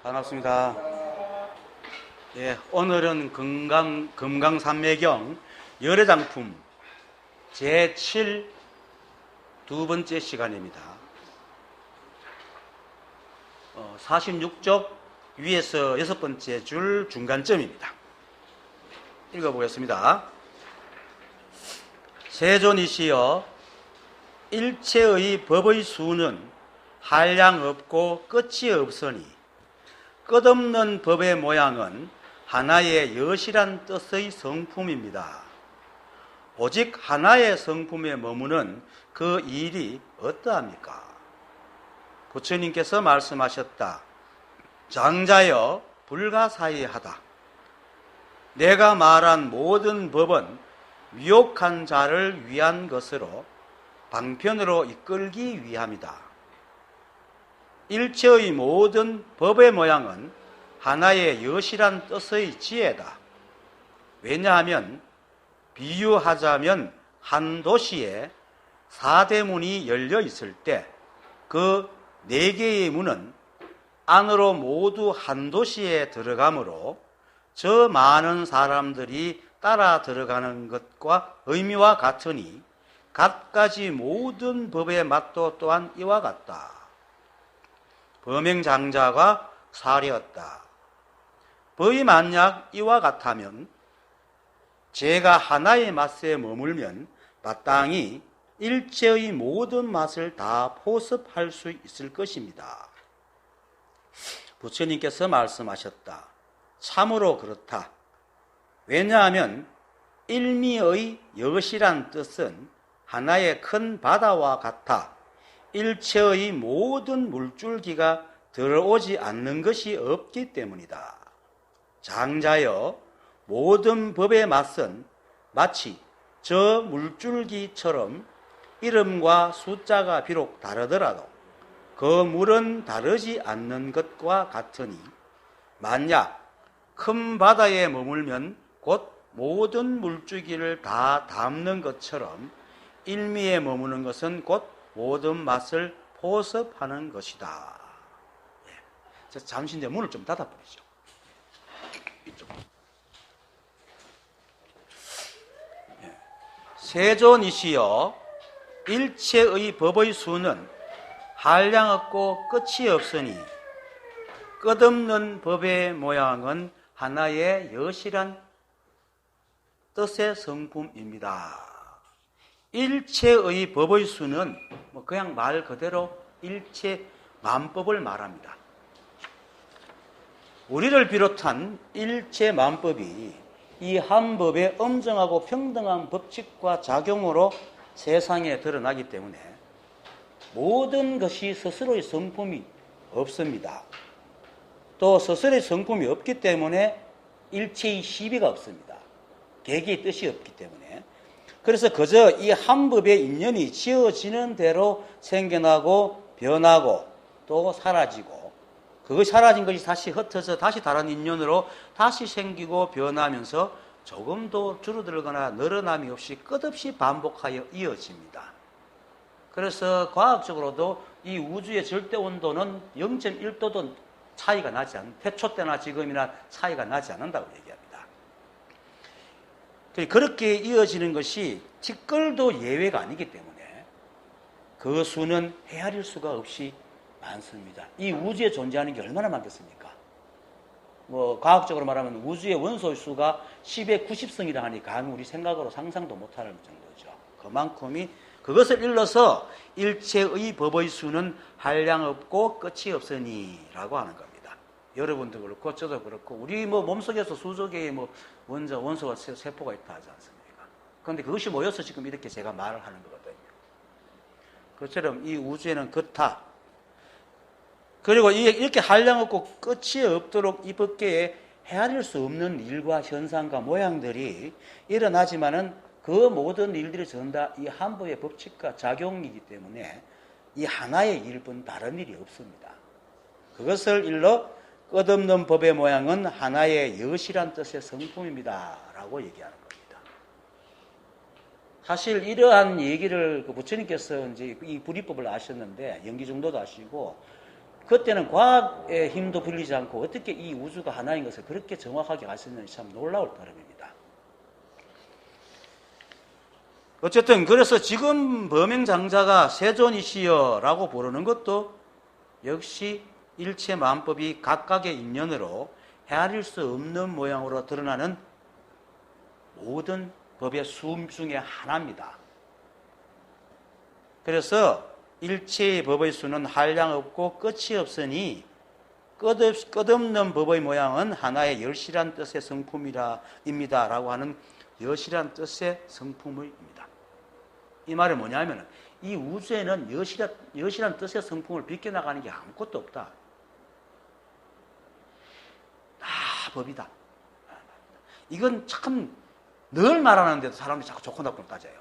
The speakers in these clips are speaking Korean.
반갑습니다. 예, 오늘은 금강산매경 열애장품 제7 두 번째 시간입니다. 46쪽 위에서 6번째 줄 중간점입니다. 읽어보겠습니다. 세존이시여, 일체의 법의 수는 한량 없고 끝이 없으니 끝없는 법의 모양은 하나의 여실한 뜻의 성품입니다. 오직 하나의 성품에 머무는 그 일이 어떠합니까? 부처님께서 말씀하셨다. 장자여, 불가사의하다. 내가 말한 모든 법은 미혹한 자를 위한 것으로 방편으로 이끌기 위함이다. 일체의 모든 법의 모양은 하나의 여실한 뜻의 지혜다. 왜냐하면 비유하자면 한 도시에 4대문이 열려 있을 때 그 4개의 문은 안으로 모두 한 도시에 들어가므로 저 많은 사람들이 따라 들어가는 것과 의미와 같으니 갖가지 모든 법의 맛도 또한 이와 같다. 범행장자가 사례였다. 법이 만약 이와 같다면 제가 하나의 맛에 머물면 마땅히 일체의 모든 맛을 다 포섭할 수 있을 것입니다. 부처님께서 말씀하셨다. 참으로 그렇다. 왜냐하면 일미의 여실한 뜻은 하나의 큰 바다와 같아 일체의 모든 물줄기가 들어오지 않는 것이 없기 때문이다. 장자여, 모든 법의 맛은 마치 저 물줄기처럼 이름과 숫자가 비록 다르더라도 그 물은 다르지 않는 것과 같으니 만약 큰 바다에 머물면 곧 모든 물줄기를 다 담는 것처럼 일미에 머무는 것은 곧 모든 맛을 포섭하는 것이다. 예. 잠시 이제 문을 좀 닫아버리죠. 이쪽. 예. 세존이시여, 일체의 법의 수는 한량 없고 끝이 없으니 끝없는 법의 모양은 하나의 여실한 뜻의 성품입니다. 일체의 법의 수는 그냥 말 그대로 일체 만법을 말합니다. 우리를 비롯한 일체 만법이 이 한 법의 엄정하고 평등한 법칙과 작용으로 세상에 드러나기 때문에 모든 것이 스스로의 성품이 없습니다. 또 스스로의 성품이 없기 때문에 일체의 시비가 없습니다. 계기의 뜻이 없기 때문에. 그래서 그저 이 한 법의 인연이 지어지는 대로 생겨나고 변하고 또 사라지고, 그것이 사라진 것이 다시 흩어져 다시 다른 인연으로 다시 생기고 변하면서 조금도 줄어들거나 늘어남이 없이 끝없이 반복하여 이어집니다. 그래서 과학적으로도 이 우주의 절대 온도는 0.1도도 차이가 나지 태초 때나 지금이나 차이가 나지 않는다고 얘기합니다. 그렇게 이어지는 것이 티끌도 예외가 아니기 때문에 그 수는 헤아릴 수가 없이 많습니다. 이 우주에 존재하는 게 얼마나 많겠습니까? 과학적으로 말하면 우주의 원소의 수가 10의 90승이라 하니 감히 우리 생각으로 상상도 못할 정도죠. 그만큼이 그것을 일러서 일체의 법의 수는 한량 없고 끝이 없으니 라고 하는 겁니다. 여러분도 그렇고 저도 그렇고 우리 몸속에서 수조 개의 원소가 세포가 있다 하지 않습니까? 그런데 그것이 모여서 지금 이렇게 제가 말을 하는 거거든요. 그처럼 이 우주에는 그렇다. 그리고 이렇게 한량 없고 끝이 없도록 이 법계에 헤아릴 수 없는 일과 현상과 모양들이 일어나지만은 그 모든 일들이 전부 다 이 한 법의 법칙과 작용이기 때문에 이 하나의 일뿐 다른 일이 없습니다. 그것을 일러 끝없는 법의 모양은 하나의 여실한 뜻의 성품입니다 라고 얘기하는 겁니다. 사실 이러한 얘기를 부처님께서 이제 이 불이법을 아셨는데 연기정도도 아시고 그때는 과학의 힘도 빌리지 않고 어떻게 이 우주가 하나인 것을 그렇게 정확하게 알 수 있는지 참 놀라울 따름입니다. 어쨌든 그래서 지금 범행장자가 세존이시여라고 부르는 것도 역시 일체 만법이 각각의 인연으로 헤아릴 수 없는 모양으로 드러나는 모든 법의 수음 중에 하나입니다. 그래서 일체의 법의 수는 한량 없고 끝이 없으니 끝없는 법의 모양은 하나의 여실한 뜻의 성품이라입니다. 라고 하는 여실한 뜻의 성품입니다. 이 말은 뭐냐면 이 우주에는 여실한 뜻의 성품을 비껴나가는 게 아무것도 없다. 다 법이다. 이건 참 늘 말하는데도 사람들이 자꾸 좋고 나쁘게 따져요.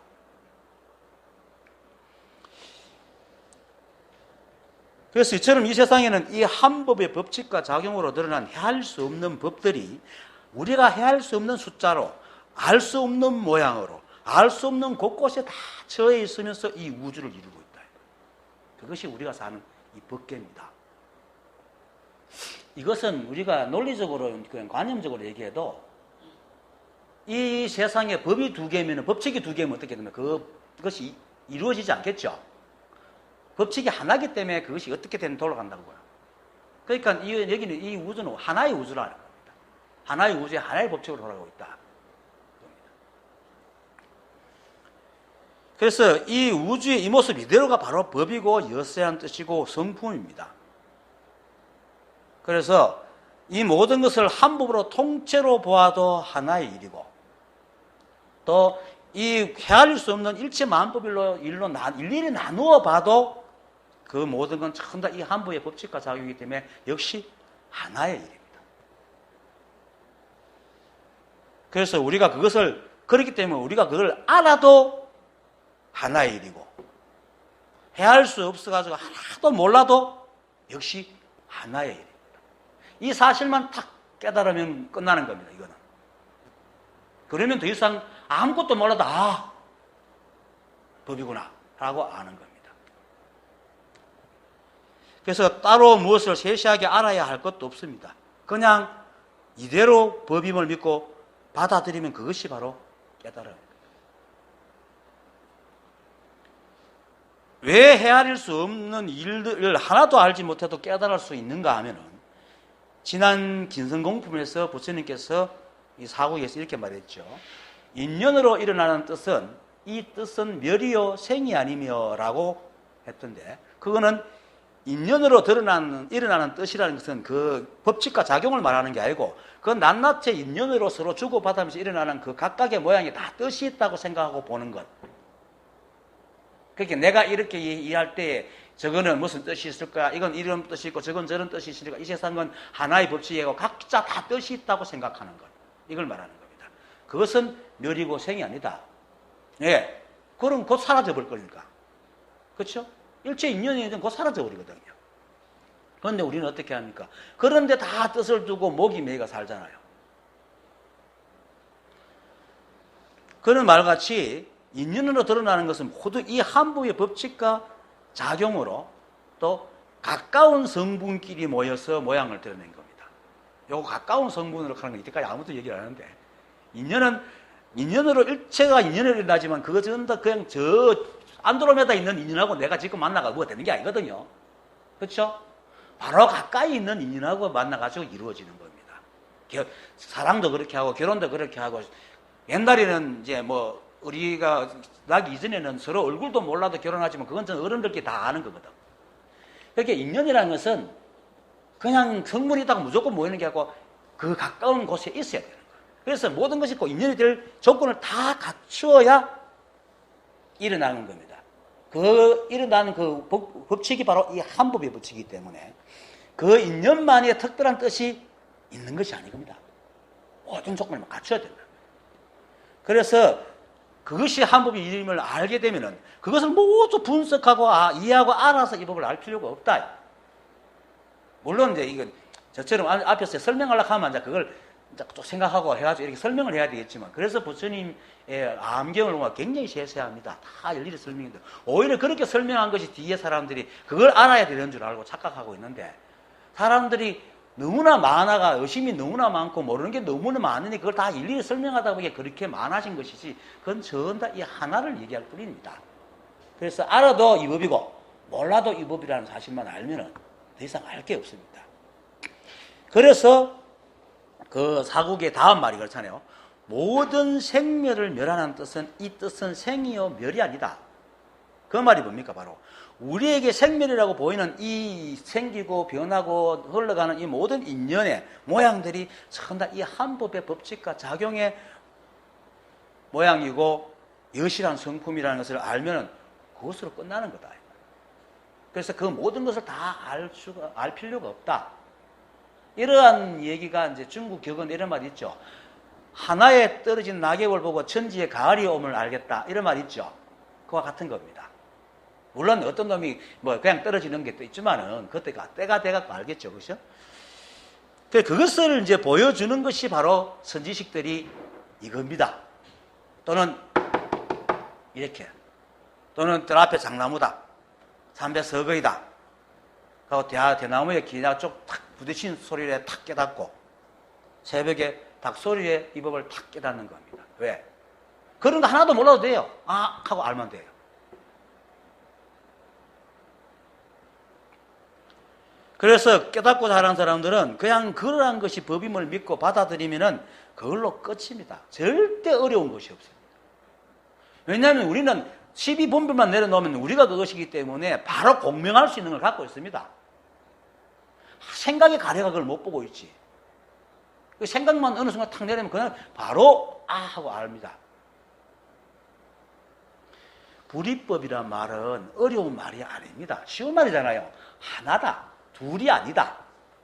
그래서 이처럼 이 세상에는 이 한 법의 법칙과 작용으로 드러난 헤아릴 수 없는 법들이 우리가 헤아릴 수 없는 숫자로 알 수 없는 모양으로 알 수 없는 곳곳에 다 처해 있으면서 이 우주를 이루고 있다. 그것이 우리가 사는 이 법계입니다. 이것은 우리가 논리적으로 그냥 관념적으로 얘기해도 이 세상에 법이 두 개면 법칙이 두 개면 어떻게 되면 그것이 이루어지지 않겠죠. 법칙이 하나이기 때문에 그것이 어떻게 되는 돌아간다고요. 그러니까 여기는 이 우주는 하나의 우주라는 겁니다. 하나의 우주에 하나의 법칙으로 돌아가고 있다. 그래서 이 우주의 이 모습 이대로가 바로 법이고 여세한 뜻이고 성품입니다. 그래서 이 모든 것을 한 법으로 통째로 보아도 하나의 일이고 또 이 헤아릴 수 없는 일체 만법일로 일일이 나누어 봐도 그 모든 건 전부 다 이 한 법의 법칙과 작용이기 때문에 역시 하나의 일입니다. 그래서 우리가 그렇기 때문에 우리가 그걸 알아도 하나의 일이고 헤아릴 수 없어가지고 하나도 몰라도 역시 하나의 일입니다. 이 사실만 딱 깨달으면 끝나는 겁니다. 이거는. 그러면 더 이상 아무것도 몰라도 법이구나 라고 아는 겁니다. 그래서 따로 무엇을 세세하게 알아야 할 것도 없습니다. 그냥 이대로 법임을 믿고 받아들이면 그것이 바로 깨달음입니다. 왜 헤아릴 수 없는 일들을 하나도 알지 못해도 깨달을 수 있는가 하면은 지난 긴성공품에서 부처님께서 이 사국에서 이렇게 말했죠. 인연으로 일어나는 뜻은 이 뜻은 멸이요 생이 아니며 라고 했던데 그거는 인연으로 일어나는 뜻이라는 것은 그 법칙과 작용을 말하는 게 아니고 그 낱낱의 인연으로 서로 주고받으면서 일어나는 그 각각의 모양에 다 뜻이 있다고 생각하고 보는 것. 그러니까 내가 이렇게 이해할 때 저거는 무슨 뜻이 있을까? 이건 이런 뜻이 있고 저건 저런 뜻이 있으니까 이 세상은 하나의 법칙이고 각자 다 뜻이 있다고 생각하는 것. 이걸 말하는 겁니다. 그것은 멸이고 생이 아니다. 예. 그럼 곧 사라져버릴 거니까. 그렇죠? 일체 인연이 곧 사라져버리거든요. 그런데 우리는 어떻게 합니까? 그런데 다 뜻을 두고 목이 매가 살잖아요. 그런 말같이 인연으로 드러나는 것은 모두 이 한부의 법칙과 작용으로 또 가까운 성분끼리 모여서 모양을 드러낸 겁니다. 요거 가까운 성분으로 하는 거 이때까지 아무도 얘기를 안 하는데 인연으로 일체가 인연으로 일어나지만 그거 전부 다 그냥 저 안드로메다에 있는 인연하고 내가 지금 만나가 뭐가 되는 게 아니거든요. 그렇죠? 바로 가까이 있는 인연하고 만나가지고 이루어지는 겁니다. 사랑도 그렇게 하고 결혼도 그렇게 하고 옛날에는 이제 뭐 우리가 나기 이전에는 서로 얼굴도 몰라도 결혼하지만 그건 전 어른들끼리 다 아는 거거든. 그러니까 인연이라는 것은 그냥 성물이다가 무조건 모이는 게 아니고 그 가까운 곳에 있어야 되는 거예요. 그래서 모든 것이 꼭 인연이 될 조건을 다 갖추어야 일어나는 겁니다. 그 일어나는 그 법칙이 바로 이 한법의 법칙이기 때문에 그 인연만의 특별한 뜻이 있는 것이 아니겁니다. 모든 조건을 갖춰야 된다. 그래서 그것이 한법의 이름을 알게 되면은 그것을 모두 분석하고 이해하고 알아서 이 법을 알 필요가 없다. 물론 이제 이건 저처럼 앞에서 설명하려고 하면 이제 그걸 또 생각하고 해가지고 이렇게 설명을 해야 되겠지만, 그래서 부처님의 암경을 굉장히 세세합니다. 다 일일이 설명인데, 오히려 그렇게 설명한 것이 뒤에 사람들이 그걸 알아야 되는 줄 알고 착각하고 있는데, 사람들이 너무나 많아가, 의심이 너무나 많고 모르는 게 너무나 많으니 그걸 다 일일이 설명하다 보니까 그렇게 많아진 것이지, 그건 전부 다 이 하나를 얘기할 뿐입니다. 그래서 알아도 이 법이고 몰라도 이 법이라는 사실만 알면은 더 이상 알 게 없습니다. 그래서 그 사국의 다음 말이 그렇잖아요. 모든 생멸을 멸하는 뜻은, 이 뜻은 생이요 멸이 아니다. 그 말이 뭡니까? 바로 우리에게 생멸이라고 보이는 이 생기고 변하고 흘러가는 이 모든 인연의 모양들이 전부 다 이 한 법의 법칙과 작용의 모양이고 여실한 성품이라는 것을 알면은 그것으로 끝나는 거다. 그래서 그 모든 것을 다 알 필요가 없다. 이러한 얘기가 이제 중국 격언 이런 말이 있죠. 하나에 떨어진 낙엽을 보고 천지에 가을이 옴을 알겠다. 이런 말이 있죠. 그와 같은 겁니다. 물론 어떤 놈이 뭐 그냥 떨어지는 게 또 있지만은 그때가 때가 돼갖고 알겠죠. 그죠? 그것을 이제 보여주는 것이 바로 선지식들이 이겁니다. 또는 이렇게. 또는 뜰 앞에 장나무다. 삼배 서거이다. 하고 대나무에 기나 쪽 탁 부딪힌 소리에 탁 깨닫고 새벽에 닭소리에 이 법을 탁 깨닫는 겁니다. 왜? 그런 거 하나도 몰라도 돼요. 아 하고 알면 돼요. 그래서 깨닫고 자란 사람들은 그냥 그러한 것이 법임을 믿고 받아들이면은 그걸로 끝입니다. 절대 어려운 것이 없습니다. 왜냐하면 우리는 12본별만 내려놓으면 우리가 그것이기 때문에 바로 공명할 수 있는 걸 갖고 있습니다. 생각의 가래가 그걸 못 보고 있지. 그 생각만 어느 순간 탁 내리면 그냥 바로 아 하고 압니다. 불이법이란 말은 어려운 말이 아닙니다. 쉬운 말이잖아요. 하나다. 둘이 아니다.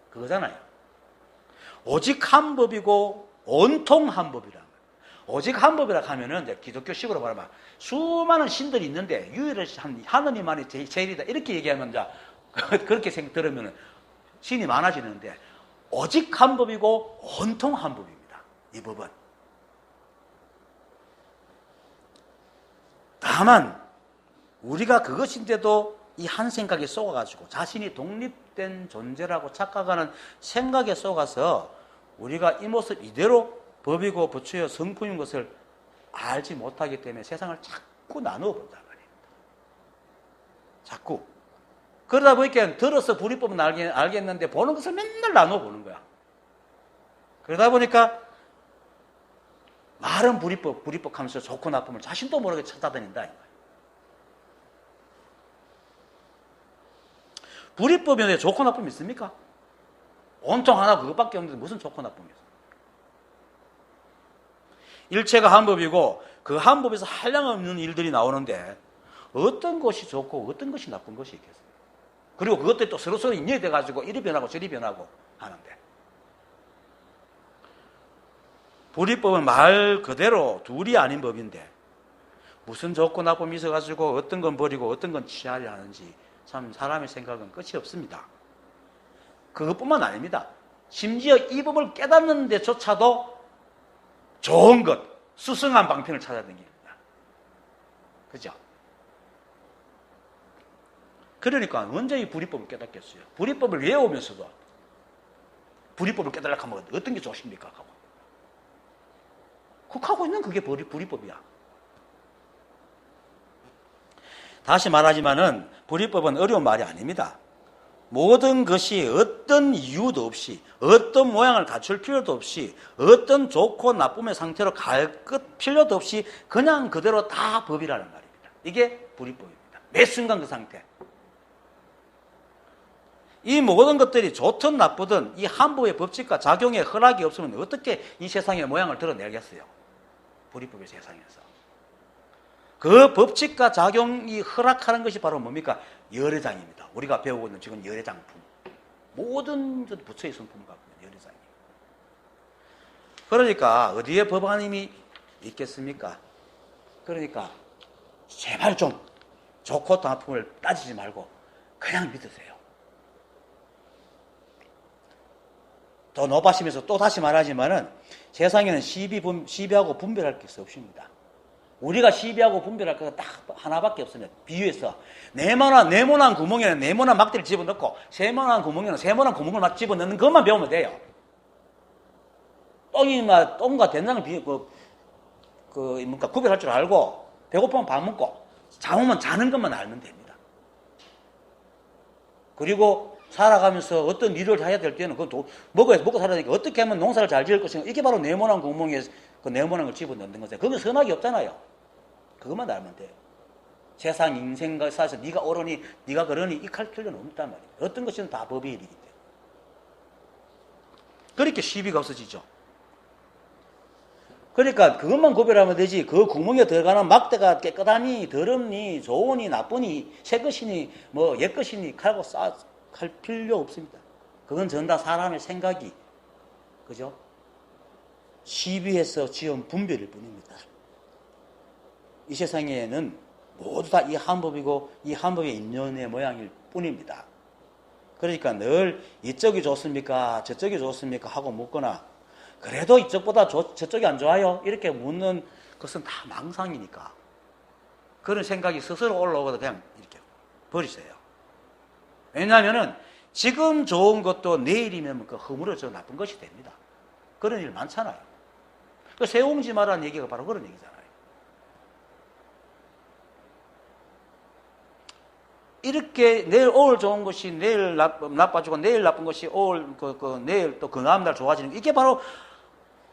그거잖아요. 오직 한 법이고 온통 한 법이란 거예요. 오직 한 법이라 하면은 이제 기독교식으로 말하면 수많은 신들이 있는데 유일한 하느님만이 제일이다. 이렇게 얘기하면 이제 그렇게 들으면 신이 많아지는데 오직 한 법이고 온통 한 법입니다. 이 법은. 다만 우리가 그것인데도 이 한 생각에 속아가지고 자신이 독립된 존재라고 착각하는 생각에 속아서 우리가 이 모습 이대로 법이고 부처여 성품인 것을 알지 못하기 때문에 세상을 자꾸 나누어 본단 말입니다. 자꾸. 그러다 보니까 들어서 불이법은 알겠는데 보는 것을 맨날 나누어 보는 거야. 그러다 보니까 말은 불이법 하면서 좋고 나쁨을 자신도 모르게 찾아다닌다. 불이법에 좋고 나쁨이 있습니까? 온통 하나 그것밖에 없는데 무슨 좋고 나쁨이 있습니까? 일체가 한 법이고 그 한 법에서 한량없는 일들이 나오는데 어떤 것이 좋고 어떤 것이 나쁜 것이 있겠습니까? 그리고 그것들이 또 서로서로 인연이 돼가지고 이리 변하고 저리 변하고 하는데 불이법은 말 그대로 둘이 아닌 법인데 무슨 좋고 나쁨이 있어가지고 어떤 건 버리고 어떤 건 취하려 하는지 참 사람의 생각은 끝이 없습니다. 그것뿐만 아닙니다. 심지어 이 법을 깨닫는 데조차도 좋은 것, 수승한 방편을 찾아다닙니다. 그죠? 그러니까 언제 이 불이법을 깨닫겠어요? 불이법을 외우면서도 불이법을 깨달으려고 하면 어떤 게 좋으십니까? 하고. 하고 있는 그게 불이법이야. 다시 말하지만은 불이법은 어려운 말이 아닙니다. 모든 것이 어떤 이유도 없이 어떤 모양을 갖출 필요도 없이 어떤 좋고 나쁨의 상태로 갈 것 필요도 없이 그냥 그대로 다 법이라는 말입니다. 이게 불이법입니다. 매 순간 그 상태. 이 모든 것들이 좋든 나쁘든 이 한 법의 법칙과 작용에 허락이 없으면 어떻게 이 세상의 모양을 드러내겠어요? 불이법의 세상에서. 그 법칙과 작용이 허락하는 것이 바로 뭡니까? 열애장입니다. 우리가 배우고 있는 지금 열애장품. 모든 부처의 성품을 갖고 있는 열애장입니다. 그러니까 어디에 법안임이 있겠습니까? 그러니까 제발 좀 좋고 나쁨을 따지지 말고 그냥 믿으세요. 더 높아지면서 또 다시 말하지만은 세상에는 시비하고 분별할 게 없습니다. 우리가 시비하고 분별할 거가 딱 하나밖에 없습니다. 비유해서 네모난 구멍에는 네모난 막대를 집어넣고 세모난 구멍에는 세모난 구멍을 막 집어넣는 것만 배우면 돼요. 똥과 된장을 구별할 줄 알고 배고프면 밥 먹고 잠오면 자는 것만 알면 됩니다. 그리고 살아가면서 어떤 일을 해야 될 때는 그건 먹고 살아야 되니까 어떻게 하면 농사를 잘 지을 것인가, 이게 바로 네모난 구멍에 그 네모난 걸 집어넣는 거죠. 그건 선악이 없잖아요. 그것만 알면 돼요. 세상 인생과 사에서 네가 옳으니 네가 그러니 이 칼킬은 없단 말이에요. 어떤 것이든 다 법의 일이기 때문에. 그렇게 시비가 없어지죠. 그러니까 그것만 구별하면 되지, 그 구멍에 들어가는 막대가 깨끗하니 더럽니 좋으니 나쁘니 새 것이니 뭐 옛 것이니 칼 필요 없습니다. 그건 전부 다 사람의 생각이, 그죠? 시비에서 지은 분별일 뿐입니다. 이 세상에는 모두 다 이 한 법이고 이 한 법의 인연의 모양일 뿐입니다. 그러니까 늘 이쪽이 좋습니까 저쪽이 좋습니까 하고 묻거나, 그래도 이쪽보다 저쪽이 안 좋아요 이렇게 묻는 것은 다 망상이니까, 그런 생각이 스스로 올라오거나 그냥 이렇게 버리세요. 왜냐하면은 지금 좋은 것도 내일이면 그 허물어져 나쁜 것이 됩니다. 그런 일 많잖아요. 그 세옹지 마라는 얘기가 바로 그런 얘기잖아요. 이렇게 오늘 좋은 것이 내일 나빠지고 내일 나쁜 것이 내일 또 그 다음날 좋아지는, 이게 바로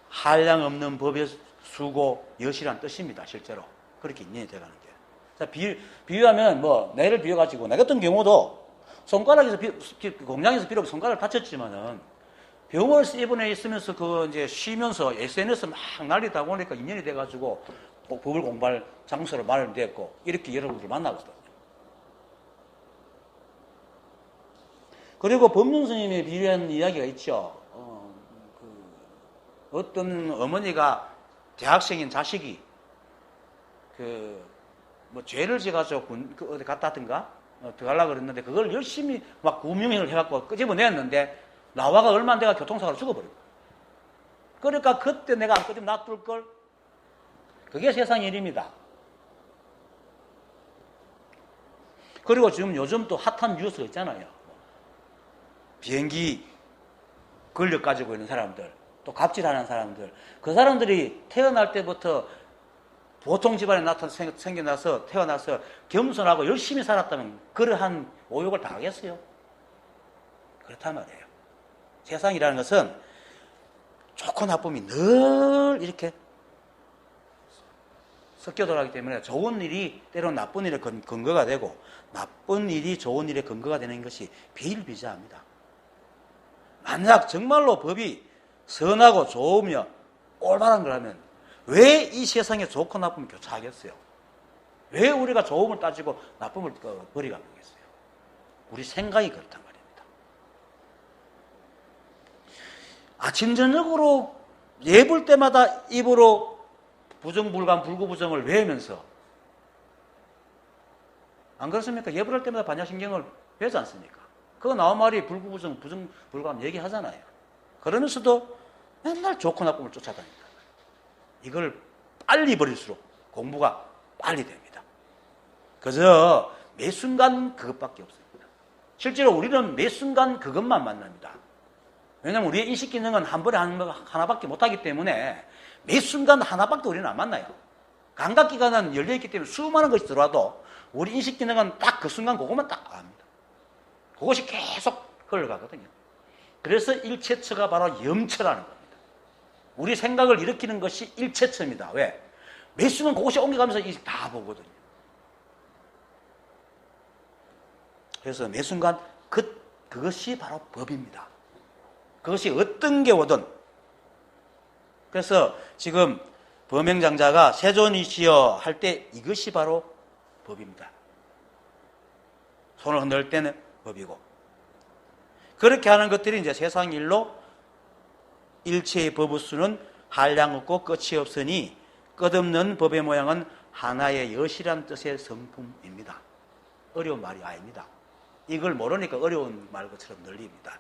한량없는 법의 수고 여시란 뜻입니다. 실제로 그렇게 인연이 돼가는 게. 자, 비유하면 내를 비유가지고, 나 같은 경우도 손가락에서 공장에서 비록 손가락을 다쳤지만은 병원에 입원해 있으면서 이제 쉬면서 SNS 막 난리다 보니까 인연이 돼가지고 법을 공부할 장소를 마련됐고 이렇게 여러분들 만나거든요. 그리고 법륜 스님의 비유한 이야기가 있죠. 어떤 어머니가 대학생인 자식이 죄를 지어가지고 어디 갔다 왔던가 들어가려고 그랬는데 그걸 열심히 막 구명을 해갖고 끄집어냈는데 나와가 얼마 안 돼가 교통사고로 죽어버린 거예요. 그러니까 그때 내가 안 끄집 놔둘 걸. 그게 세상 일입니다. 그리고 지금 요즘 또 핫한 뉴스가 있잖아요. 비행기 권력 가지고 있는 사람들, 또 갑질하는 사람들, 그 사람들이 태어날 때부터 보통 집안에 생겨나서 태어나서 겸손하고 열심히 살았다면 그러한 오욕을 당하겠어요? 그렇단 말이에요. 세상이라는 것은 좋고 나쁨이 늘 이렇게 섞여 돌아가기 때문에 좋은 일이 때로는 나쁜 일의 근거가 되고 나쁜 일이 좋은 일의 근거가 되는 것이 비일비재합니다. 만약 정말로 법이 선하고 좋으며 올바른 거라면 왜 이 세상에 좋고 나쁨이 교차하겠어요? 왜 우리가 좋음을 따지고 나쁨을 버리고 하겠어요? 우리 생각이 그렇단 말입니다. 아침 저녁으로 예불 때마다 입으로 부정불감 불구부정을 외우면서, 안 그렇습니까? 예불할 때마다 반야신경을 배우지 않습니까? 그거 나온 말이 불구부정 부정불감 얘기하잖아요. 그러면서도 맨날 좋고 나쁨을 쫓아다닌다. 이걸 빨리 버릴수록 공부가 빨리 됩니다. 그저 매 순간 그것밖에 없습니다. 실제로 우리는 매 순간 그것만 만납니다. 왜냐하면 우리의 인식 기능은 한 번에 하나밖에 못하기 때문에 매 순간 하나밖에 우리는 안 만나요. 감각기관은 열려있기 때문에 수많은 것이 들어와도 우리 인식 기능은 딱 그 순간 그것만 딱 압니다. 그것이 계속 흘러가거든요. 그래서 일체처가 바로 염처라는 겁니다. 우리 생각을 일으키는 것이 일체처입니다. 왜? 매 순간 그것이 옮겨가면서 다 보거든요. 그래서 매 순간 그것이 바로 법입니다. 그것이 어떤 게 오든. 그래서 지금 범행장자가 세존이시여 할 때 이것이 바로 법입니다. 손을 흔들 때는 법이고. 그렇게 하는 것들이 이제 세상 일로 일체의 법의 수는 한량없고 끝이 없으니 끝없는 법의 모양은 하나의 여시란 뜻의 성품입니다. 어려운 말이 아닙니다. 이걸 모르니까 어려운 말 것처럼 들립니다.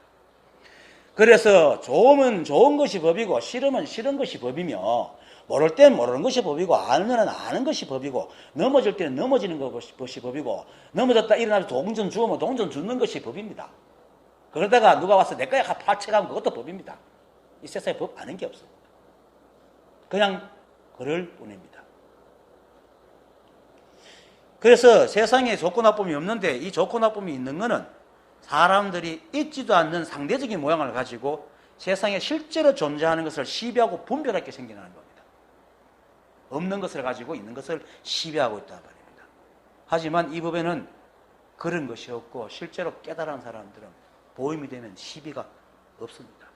그래서 좋으면 좋은 것이 법이고 싫으면 싫은 것이 법이며 모를 땐 모르는 것이 법이고 알면 아는 것이 법이고 넘어질 때는 넘어지는 것이 법이고 넘어졌다 일어나서 동전 주우면 동전 주는 것이 법입니다. 그러다가 누가 와서 내 거야 파채가면 그것도 법입니다. 이 세상에 법 아는 게 없습니다. 그냥 그럴 뿐입니다. 그래서 세상에 좋고 나쁨이 없는데 이 좋고 나쁨이 있는 것은 사람들이 있지도 않는 상대적인 모양을 가지고 세상에 실제로 존재하는 것을 시비하고 분별하게 생겨나는 겁니다. 없는 것을 가지고 있는 것을 시비하고 있다는 말입니다. 하지만 이 법에는 그런 것이 없고 실제로 깨달은 사람들은 보임이 되면 시비가 없습니다.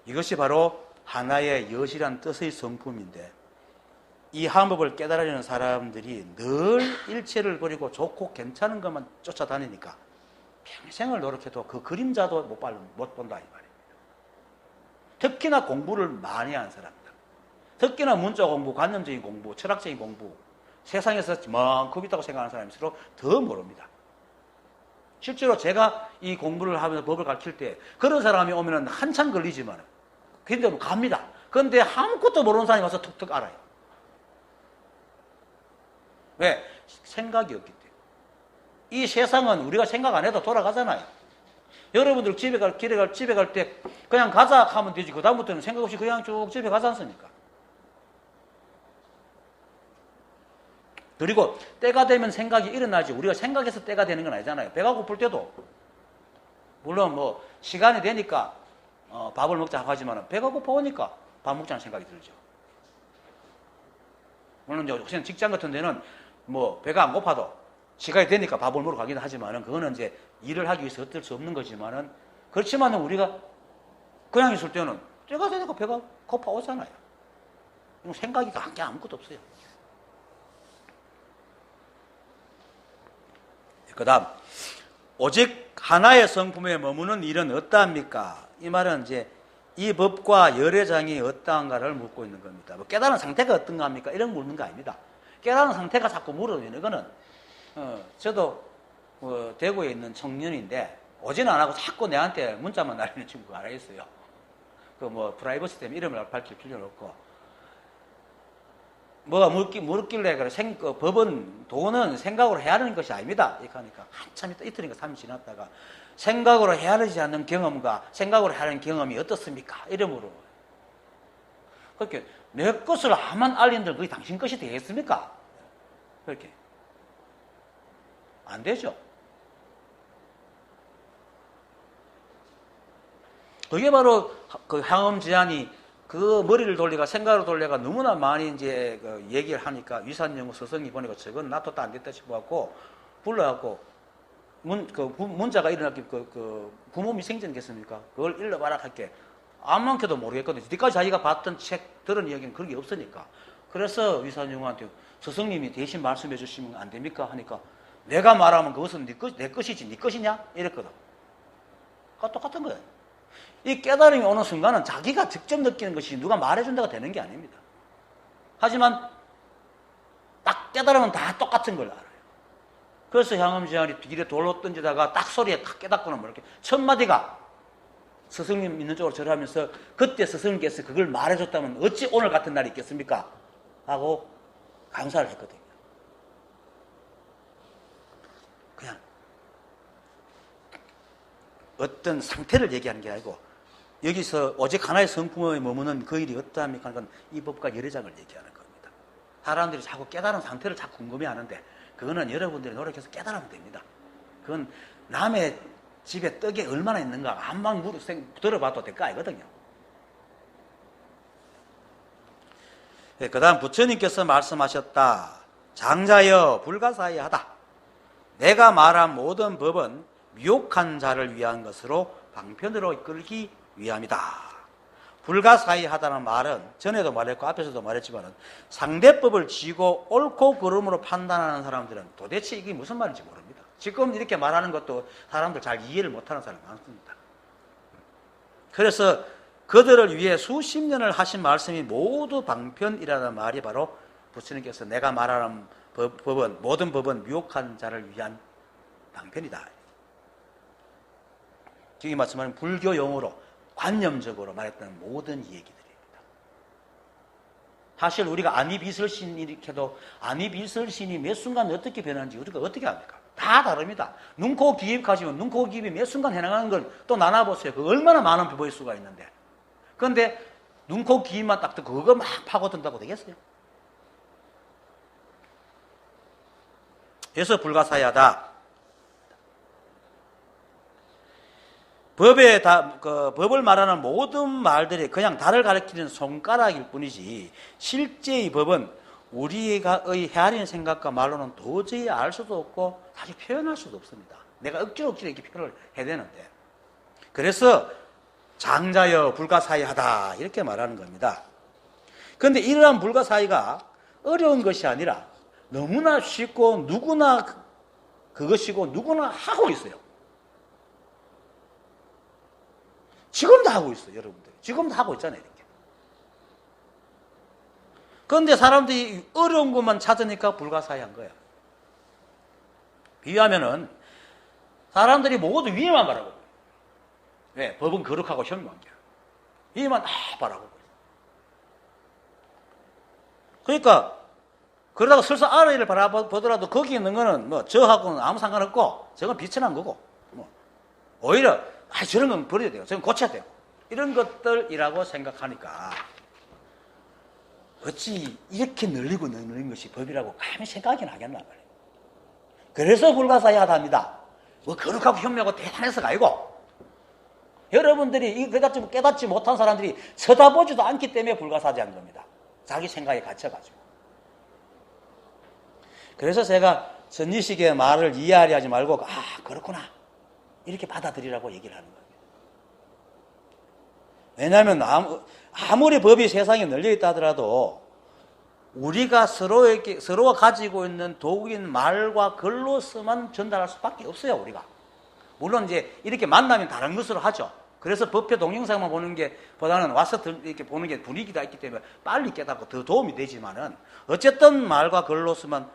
이것이 바로 하나의 여실한 뜻의 성품인데 이 한법을 깨달으려는 사람들이 늘 일체를 버리고 좋고 괜찮은 것만 쫓아다니니까 평생을 노력해도 그 그림자도 못 본다 이 말입니다. 특히나 공부를 많이 하는 사람들, 특히나 문자 공부, 관념적인 공부, 철학적인 공부, 세상에서 만큼 있다고 생각하는 사람일수록 더 모릅니다. 실제로 제가 이 공부를 하면서 법을 가르칠 때 그런 사람이 오면 한참 걸리지만 근데 갑니다. 그런데 아무것도 모르는 사람이 와서 툭툭 알아요. 왜? 생각이 없기 때문에. 이 세상은 우리가 생각 안 해도 돌아가잖아요. 여러분들 집에 갈 때 그냥 가자 하면 되지. 그 다음부터는 생각 없이 그냥 쭉 집에 가지 않습니까? 그리고 때가 되면 생각이 일어나지. 우리가 생각해서 때가 되는 건 아니잖아요. 배가 고플 때도 물론 뭐 시간이 되니까 밥을 먹자 하지만 배가 고파오니까 밥 먹자는 생각이 들죠. 물론 이제 직장 같은 데는 뭐 배가 안 고파도 시간이 되니까 밥을 먹으러 가기도 하지만은 그거는 이제 일을 하기 위해서 어쩔 수 없는 거지만은 그렇지만은 우리가 그냥 있을 때는 때가 되니까 배가 고파오잖아요. 생각이 아무것도 없어요. 그 다음, 오직 하나의 성품에 머무는 일은 어떠합니까? 이 말은 이제 이 법과 열애장이 어떠한가를 묻고 있는 겁니다. 뭐 깨달은 상태가 어떤가 합니까? 이런 거 묻는 거 아닙니다. 깨달은 상태가 자꾸 물어요. 이거는, 저도 대구에 있는 청년인데, 오지는 안 하고 자꾸 내한테 문자만 날리는 친구가 하나 있어요. 그 프라이버시 때문에 이름을 밝힐 필요는 없고. 뭐가 물었길래 그래. 법은 돈은 생각으로 헤아리는 것이 아닙니다. 이렇게 하니까 한참 있다 이틀인가 3일 지났다가 생각으로 헤아리지 않는 경험과 생각으로 헤아리는 경험이 어떻습니까? 이러므로 그렇게 내 것을 아만 알린들 그게 당신 것이 되겠습니까? 그렇게 안 되죠. 그게 바로 그 향음 제한이 그 머리를 돌리가 생각을 돌려가 너무나 많이 이제 얘기를 하니까 위산영어 서성이 보니까 저건 놔뒀다 안 됐다 싶어갖고 불러갖고 문자가 일어났기 구몸이 생전겠습니까? 그걸 일러봐라 할게 안 많게도 모르겠거든요. 뒤까지 자기가 봤던 책 들은 이야기는 그런 게 없으니까. 그래서 위산영어한테 스승님이 대신 말씀해 주시면 안 됩니까? 하니까 내가 말하면 그것은 내 것이지 네 것이냐? 이랬거든. 그거 똑같은 거예요. 이 깨달음이 오는 순간은 자기가 직접 느끼는 것이 누가 말해준다고 되는 게 아닙니다. 하지만 딱 깨달으면 다 똑같은 걸 알아요. 그래서 향음제한이 길에 돌로 던지다가 딱 소리에 딱 깨닫고는 뭐 이렇게 첫 마디가 스승님 있는 쪽으로 절하면서 그때 스승님께서 그걸 말해줬다면 어찌 오늘 같은 날이 있겠습니까? 하고 감사를 했거든요. 그냥 어떤 상태를 얘기하는 게 아니고 여기서 오직 하나의 성품에 머무는 그 일이 어떠합니까? 그러니까 이 법과 열애장을 얘기하는 겁니다. 사람들이 자꾸 깨달은 상태를 자꾸 궁금해하는데 그거는 여러분들이 노력해서 깨달으면 됩니다. 그건 남의 집에 떡이 얼마나 있는가 한방 들어봐도 될 거 아니거든요. 네, 그 다음 부처님께서 말씀하셨다. 장자여 불가사의하다. 내가 말한 모든 법은 미혹한 자를 위한 것으로 방편으로 이끌기 위함이다. 불가사의하다는 말은 전에도 말했고 앞에서도 말했지만 상대법을 쥐고 옳고 그름으로 판단하는 사람들은 도대체 이게 무슨 말인지 모릅니다. 지금 이렇게 말하는 것도 사람들 잘 이해를 못하는 사람이 많습니다. 그래서 그들을 위해 수십 년을 하신 말씀이 모두 방편이라는 말이 바로 부처님께서 내가 말하는 모든 법은 미혹한 자를 위한 방편이다. 여기 말씀하는 불교 용어로 관념적으로 말했던 모든 얘기들입니다. 사실 우리가 안입이설신 이렇게도 안입이설신이 몇 순간 어떻게 변하는지 우리가 어떻게 압니까? 다 다릅니다. 눈, 코, 귀입 가지면 눈, 코, 귀입이 몇 순간 해나가는 걸 또 나눠보세요. 그 얼마나 많은 부보일 수가 있는데. 그런데 눈, 코, 귀입만 딱 듣고 그거 막 파고든다고 되겠어요? 그래서 불가사의하다. 법을 말하는 모든 말들이 그냥 달을 가리키는 손가락일 뿐이지 실제의 법은 우리가 헤아리는 생각과 말로는 도저히 알 수도 없고 사실 표현할 수도 없습니다. 내가 억지로 이렇게 표현을 해야 되는데. 그래서 장자여 불가사의하다 이렇게 말하는 겁니다. 그런데 이러한 불가사의가 어려운 것이 아니라 너무나 쉽고 누구나 그것이고 누구나 하고 있어요. 지금도 하고 있어요, 여러분들. 지금도 하고 있잖아요, 이렇게. 그런데 사람들이 어려운 것만 찾으니까 불가사의한 거야. 비유하면은 사람들이 모두 위에만 바라고. 왜? 법은 거룩하고 현명한 게. 위에만 바라고. 그러니까 그러다가 슬슬 아래를 바라보더라도 거기 있는 거는 뭐 저하고는 아무 상관없고 저건 비천한 거고 뭐 오히려 저런 건 버려야 돼요. 저건 고쳐야 돼요. 이런 것들이라고 생각하니까 어찌 이렇게 늘리고 늘리는 것이 법이라고 감히 생각이 나겠나 말이에요. 그래서 불가사의하답니다. 뭐 거룩하고 현명하고 대단해서가 아니고 여러분들이 이거 깨닫지 못한 사람들이 쳐다보지도 않기 때문에 불가사의한 겁니다. 자기 생각에 갇혀가지고. 그래서 제가 전지식의 말을 이해하려 하지 말고 그렇구나 이렇게 받아들이라고 얘기를 하는 거예요. 왜냐하면 아무리 법이 세상에 널려있다 하더라도 우리가 서로가 가지고 있는 도구인 말과 글로서만 전달할 수밖에 없어요. 우리가 물론 이제 이렇게 만나면 다른 것으로 하죠. 그래서 법표 동영상만 보는 게 보다는 와서 이렇게 보는 게 분위기가 있기 때문에 빨리 깨닫고 더 도움이 되지만은 어쨌든 말과 글로서만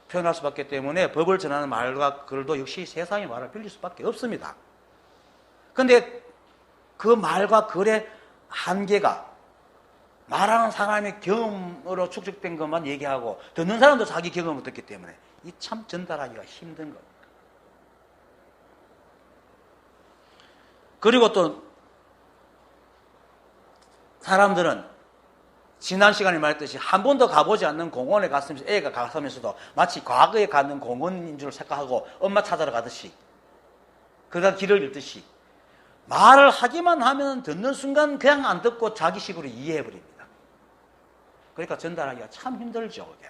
표현할 수밖에 때문에 법을 전하는 말과 글도 역시 세상의 말을 빌릴 수밖에 없습니다. 그런데 그 말과 글의 한계가 말하는 사람의 경험으로 축적된 것만 얘기하고 듣는 사람도 자기 경험을 듣기 때문에 이 참 전달하기가 힘든 겁니다. 그리고 또 사람들은 지난 시간에 말했듯이 한 번도 가보지 않는 공원에 갔으면서 애가 갔으면서도 마치 과거에 가는 공원인 줄 생각하고 엄마 찾아러 가듯이 그러다 길을 잃듯이 말을 하기만 하면 듣는 순간 그냥 안 듣고 자기식으로 이해해버립니다. 그러니까 전달하기가 참 힘들죠. 그게.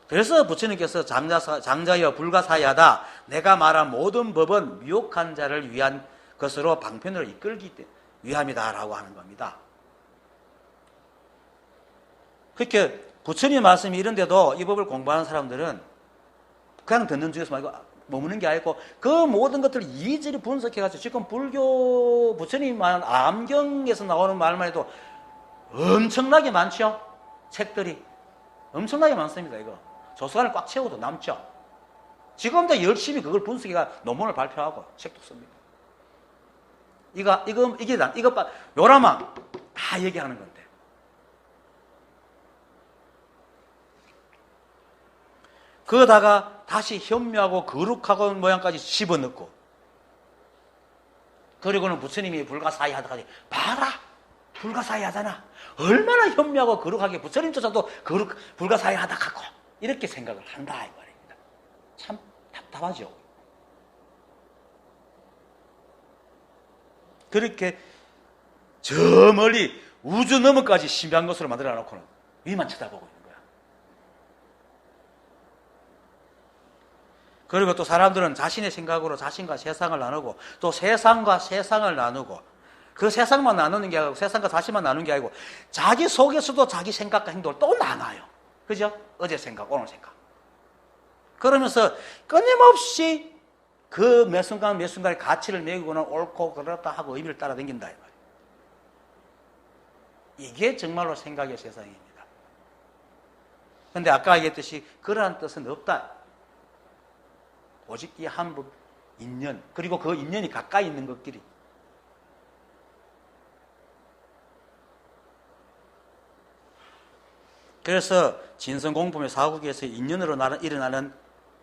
그래서 부처님께서 장자여 불가사의하다 내가 말한 모든 법은 미혹한 자를 위한 것으로 방편으로 이끌기 위함이다 라고 하는 겁니다. 그렇게 부처님 말씀이 이런데도 이 법을 공부하는 사람들은 그냥 듣는 중에서 말고 머무는 게 아니고 그 모든 것들을 이리저리 분석해가지고 지금 불교 부처님 말한 암경에서 나오는 말만 해도 엄청나게 많죠. 책들이 엄청나게 많습니다. 이거 조사관을 꽉 채워도 남죠. 지금도 열심히 그걸 분석해가 논문을 발표하고 책도 씁니다. 이거 요라만 다 얘기하는 건데. 그러다가 다시 현묘하고 거룩하고 모양까지 집어넣고 그리고는 부처님이 불가사의하다가 봐라 불가사의하잖아. 얼마나 현묘하고 거룩하게 부처님조차도 불가사의하다 갖고 이렇게 생각을 한다 이 말입니다. 참 답답하죠. 그렇게 저 멀리 우주 너머까지 신비한 것으로 만들어 놓고는 위만 쳐다보고 있는 거야. 그리고 또 사람들은 자신의 생각으로 자신과 세상을 나누고 또 세상과 세상을 나누고 그 세상만 나누는 게 아니고 세상과 자신만 나누는 게 아니고 자기 속에서도 자기 생각과 행동을 또 나눠요. 그죠? 어제 생각, 오늘 생각. 그러면서 끊임없이 그 몇 순간 몇 순간의 가치를 매기고는 옳고 그렇다 하고 의미를 따라 다닌다. 이게 정말로 생각의 세상입니다. 그런데 아까 얘기했듯이 그러한 뜻은 없다. 오직 이 한 법, 인연, 그리고 그 인연이 가까이 있는 것끼리. 그래서 진성공범의 사국에서 인연으로 일어나는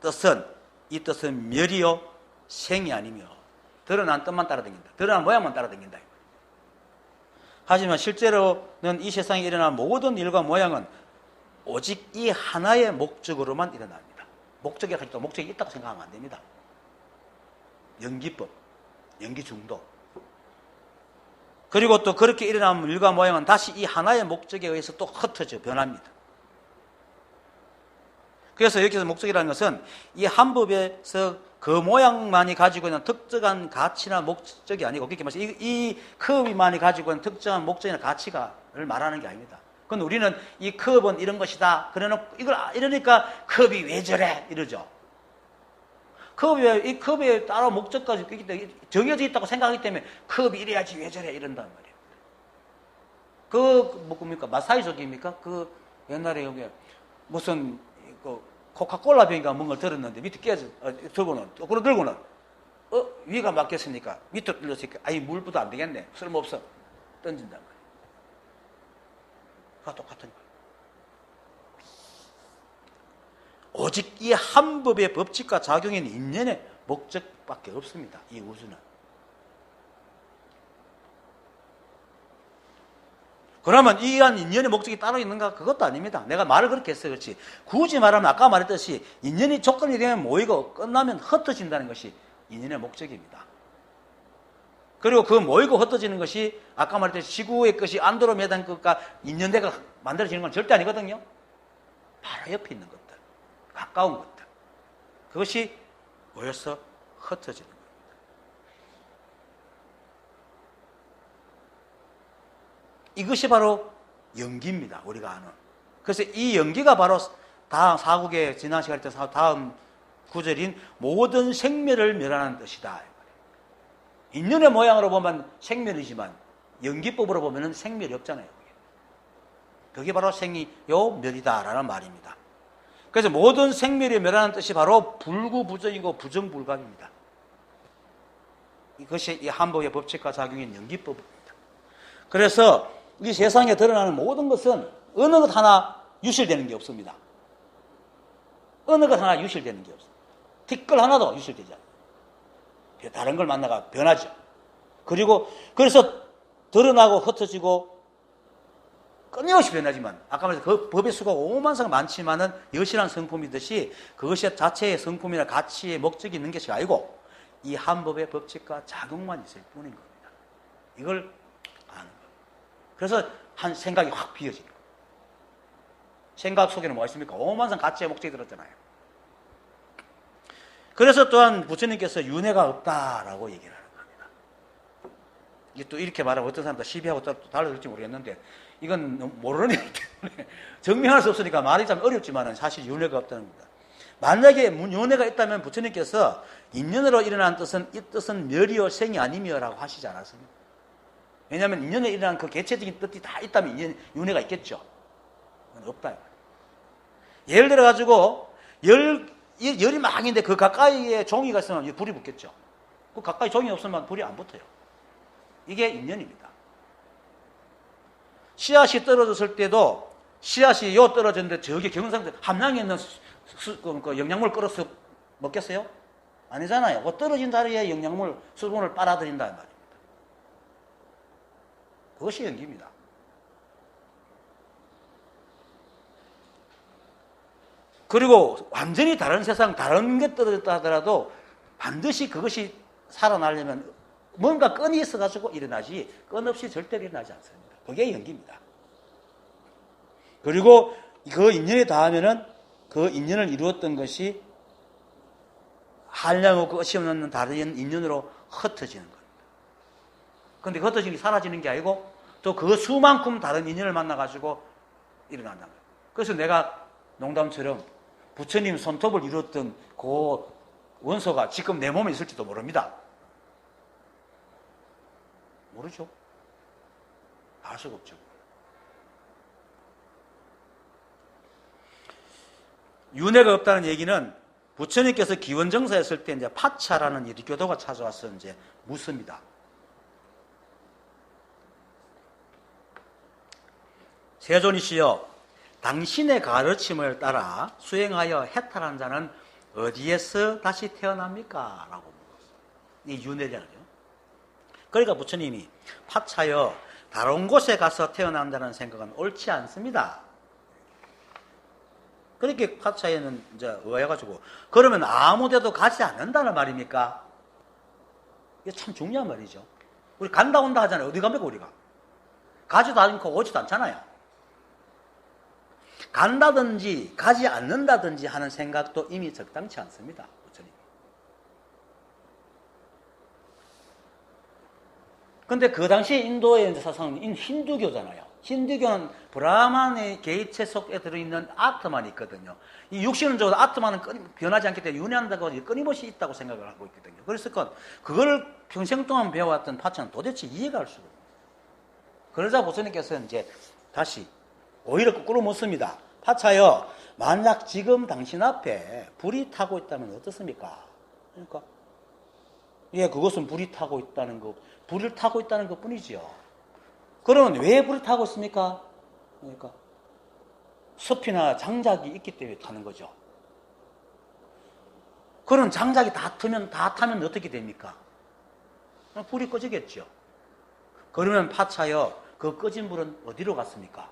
뜻은, 이 뜻은 멸이요 생이 아니며 드러난 뜻만 따라다닌다. 드러난 모양만 따라다닌다. 하지만 실제로는 이 세상에 일어난 모든 일과 모양은 오직 이 하나의 목적으로만 일어납니다. 목적이 가지고 목적이 있다고 생각하면 안 됩니다. 연기법, 연기중도. 그리고 또 그렇게 일어난 일과 모양은 다시 이 하나의 목적에 의해서 또 흩어져 변합니다. 그래서 여기서 목적이라는 것은 이 한 법에서 그 모양만이 가지고 있는 특정한 가치나 목적이 아니고, 그렇게 말해서 이 컵이만이 가지고 있는 특정한 목적이나 가치를 말하는 게 아닙니다. 그건 우리는 이 컵은 이런 것이다. 이러니까 컵이 왜 저래? 이러죠. 이 컵에 따로 목적까지 정해져 있다고 생각하기 때문에 컵이 이래야지 왜 저래? 이런단 말이에요. 뭡니까? 마사이족입니까? 옛날에 여기 무슨, 코카콜라 병인가 뭔가 들었는데 밑에 깨져, 들고는, 위가 막혔으니까, 밑으로 뚫렸으니까, 물보다 안 되겠네. 쓸모없어. 던진단 말이에요. 그가 똑같은 거예요. 오직 이 한 법의 법칙과 작용인 인연의 목적밖에 없습니다. 이 우주는. 그러면 이러한 인연의 목적이 따로 있는가? 그것도 아닙니다. 내가 말을 그렇게 했어요. 그렇지. 굳이 말하면 아까 말했듯이 인연이 조건이 되면 모이고 끝나면 흩어진다는 것이 인연의 목적입니다. 그리고 그 모이고 흩어지는 것이 아까 말했듯이 지구의 것이 안드로메다 것과 인연대가 만들어지는 건 절대 아니거든요. 바로 옆에 있는 것들, 가까운 것들, 그것이 모여서 흩어지는 거예요. 이것이 바로 연기입니다. 우리가 아는. 그래서 이 연기가 바로 다음 사국의 지난 시간에 다음 구절인 모든 생멸을 멸하는 뜻이다. 인연의 모양으로 보면 생멸이지만 연기법으로 보면 생멸이 없잖아요. 그게 바로 생이요 멸이다라는 말입니다. 그래서 모든 생멸이 멸하는 뜻이 바로 불구부정이고 부정불감입니다. 이것이 이 한법의 법칙과 작용인 연기법입니다. 그래서 이 세상에 드러나는 모든 것은 어느 것 하나 유실되는 게 없습니다. 어느 것 하나 유실되는 게 없습니다. 티끌 하나도 유실되지 않아요. 다른 걸 만나가 변하죠. 그래서 드러나고 흩어지고 끊임없이 변하지만, 아까 말해서 그 법의 수가 오만상 많지만은 여실한 성품이듯이 그것이 자체의 성품이나 가치의 목적이 있는 것이 아니고 이 한 법의 법칙과 작용만 있을 뿐인 겁니다. 이걸 아는 거예요. 그래서 한 생각이 확 비어지는 거예요. 생각 속에는 뭐가 있습니까? 오만상 가치의 목적이 들었잖아요. 그래서 또한 부처님께서 윤회가 없다라고 얘기를 하는 겁니다. 이게 또 이렇게 말하면 어떤 사람도 시비하고 또 달라질지 모르겠는데, 이건 모르는 일이기 때문에 증명할 수 없으니까 말이 참 어렵지만 사실 윤회가 없다는 겁니다. 만약에 윤회가 있다면 부처님께서 인연으로 일어난 뜻은 이 뜻은 멸이요 생이 아니며라고 하시지 않았습니까? 왜냐하면 인연에 일어난 그 개체적인 뜻이 다 있다면 윤회가 있겠죠. 그건 없다. 예를 들어가지고 열이 막 있는데 그 가까이에 종이가 있으면 불이 붙겠죠. 그 가까이 종이 없으면 불이 안 붙어요. 이게 인연입니다. 씨앗이 떨어졌을 때도 씨앗이 떨어졌는데 저기 경상도 함량에 있는 그 영양물 끌어서 먹겠어요? 아니잖아요. 그 떨어진 자리에 영양물, 수분을 빨아들인다 말입니다. 그것이 연기입니다. 그리고 완전히 다른 세상, 다른 게 떨어졌다 하더라도 반드시 그것이 살아나려면 뭔가 끈이 있어가지고 일어나지, 끈 없이 절대로 일어나지 않습니다. 그게 연기입니다. 그리고 그 인연에 닿으면은 그 인연을 이루었던 것이 한량없고 끝이 없는 다른 인연으로 흩어지는 겁니다. 그런데 흩어지는 게 사라지는 게 아니고 또 그 수만큼 다른 인연을 만나가지고 일어난다는 거예요. 그래서 내가 농담처럼 부처님 손톱을 이루었던 그 원소가 지금 내 몸에 있을지도 모릅니다. 모르죠. 알 수가 없죠. 윤회가 없다는 얘기는 부처님께서 기원정사했을 때 이제 파차라는 이리교도가 찾아와서 이제 묻습니다. 세존이시여, 당신의 가르침을 따라 수행하여 해탈한 자는 어디에서 다시 태어납니까? 라고 물었어요. 이 윤회량이요. 그러니까 부처님이 파차여, 다른 곳에 가서 태어난다는 생각은 옳지 않습니다. 그렇게 파차에는 이제 의해가지고, 그러면 아무 데도 가지 않는다는 말입니까? 이게 참 중요한 말이죠. 우리 간다 온다 하잖아요. 어디 갑니까, 우리가? 가지도 않고 오지도 않잖아요. 간다든지 가지 않는다든지 하는 생각도 이미 적당치 않습니다. 부처님. 근데 그 당시에 인도의 사상은 힌두교잖아요. 힌두교는 브라만의 개의체 속에 들어있는 아트만이 있거든요. 이 육신은 적어도 아트만은 변하지 않기 때문에 윤회한다고 끊임없이 있다고 생각을 하고 있거든요. 그래서 그걸 평생 동안 배워왔던 파차는 도대체 이해가 할 수가 없어요. 그러자 부처님께서 이제 다시 오히려 거꾸로 묻습니다. 파차여, 만약 지금 당신 앞에 불이 타고 있다면 어떻습니까? 그러니까 예, 그것은 불이 타고 있다는 것, 불을 타고 있다는 것 뿐이지요. 그러면 왜 불이 타고 있습니까? 그러니까 섭이나 장작이 있기 때문에 타는 거죠. 그런 장작이 다 타면 어떻게 됩니까? 불이 꺼지겠죠. 그러면 파차여, 그 꺼진 불은 어디로 갔습니까?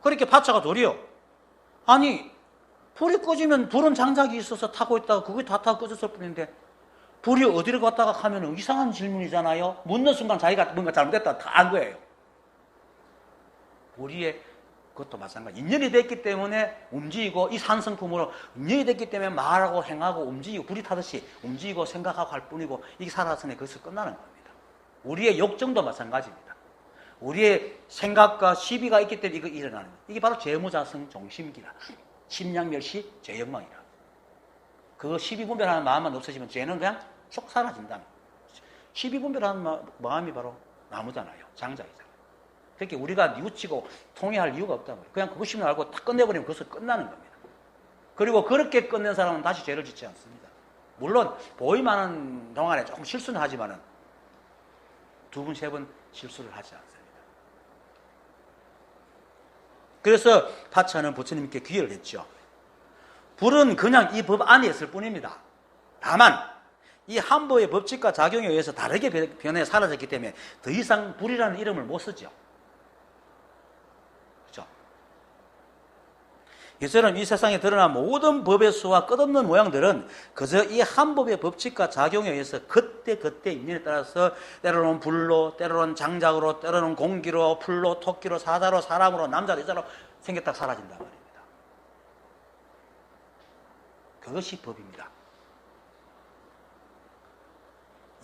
그렇게 파차가 도리어, 아니 불이 꺼지면 불은 장작이 있어서 타고 있다가 그게 다 타고 꺼졌을 뿐인데 불이 어디로 갔다가 하면 이상한 질문이잖아요. 묻는 순간 자기가 뭔가 잘못됐다 다 안 거예요. 우리의 그것도 마찬가지. 인연이 됐기 때문에 움직이고, 이 산성품으로 인연이 됐기 때문에 말하고 행하고 움직이고, 불이 타듯이 움직이고 생각하고 할 뿐이고, 이게 살아서는 거기서 끝나는 겁니다. 우리의 욕정도 마찬가지입니다. 우리의 생각과 시비가 있기 때문에 이거 일어나는 거예요. 이게 바로 재무자성 종심기라. 심량멸시 죄영망이라. 그거 시비분별하는 마음만 없어지면 죄는 그냥 쏙 사라진다. 시비분별하는 마음이 바로 나무잖아요. 장작이잖아요. 그렇게 우리가 뉘우치고 통해할 이유가 없단 말이에요. 그냥 그것이면 알고 딱 끝내버리면 그것을 끝나는 겁니다. 그리고 그렇게 끝낸 사람은 다시 죄를 짓지 않습니다. 물론 보임하는 동안에 조금 실수는 하지만은 두 번, 세 번 실수를 하지 않습니다. 그래서 파차는 부처님께 귀의를 했죠. 불은 그냥 이 법 안에 있을 뿐입니다. 다만 이 한법의 법칙과 작용에 의해서 다르게 변해 사라졌기 때문에 더 이상 불이라는 이름을 못 쓰죠. 그렇죠? 이처럼 이 세상에 드러난 모든 법의 수와 끝없는 모양들은 그저 이 한법의 법칙과 작용에 의해서 그때 인연에 따라서 때로는 불로, 때로는 장작으로, 때로는 공기로, 풀로, 토끼로, 사자로, 사람으로, 남자로, 여자로 생겼다 사라진단 말입니다. 그것이 법입니다.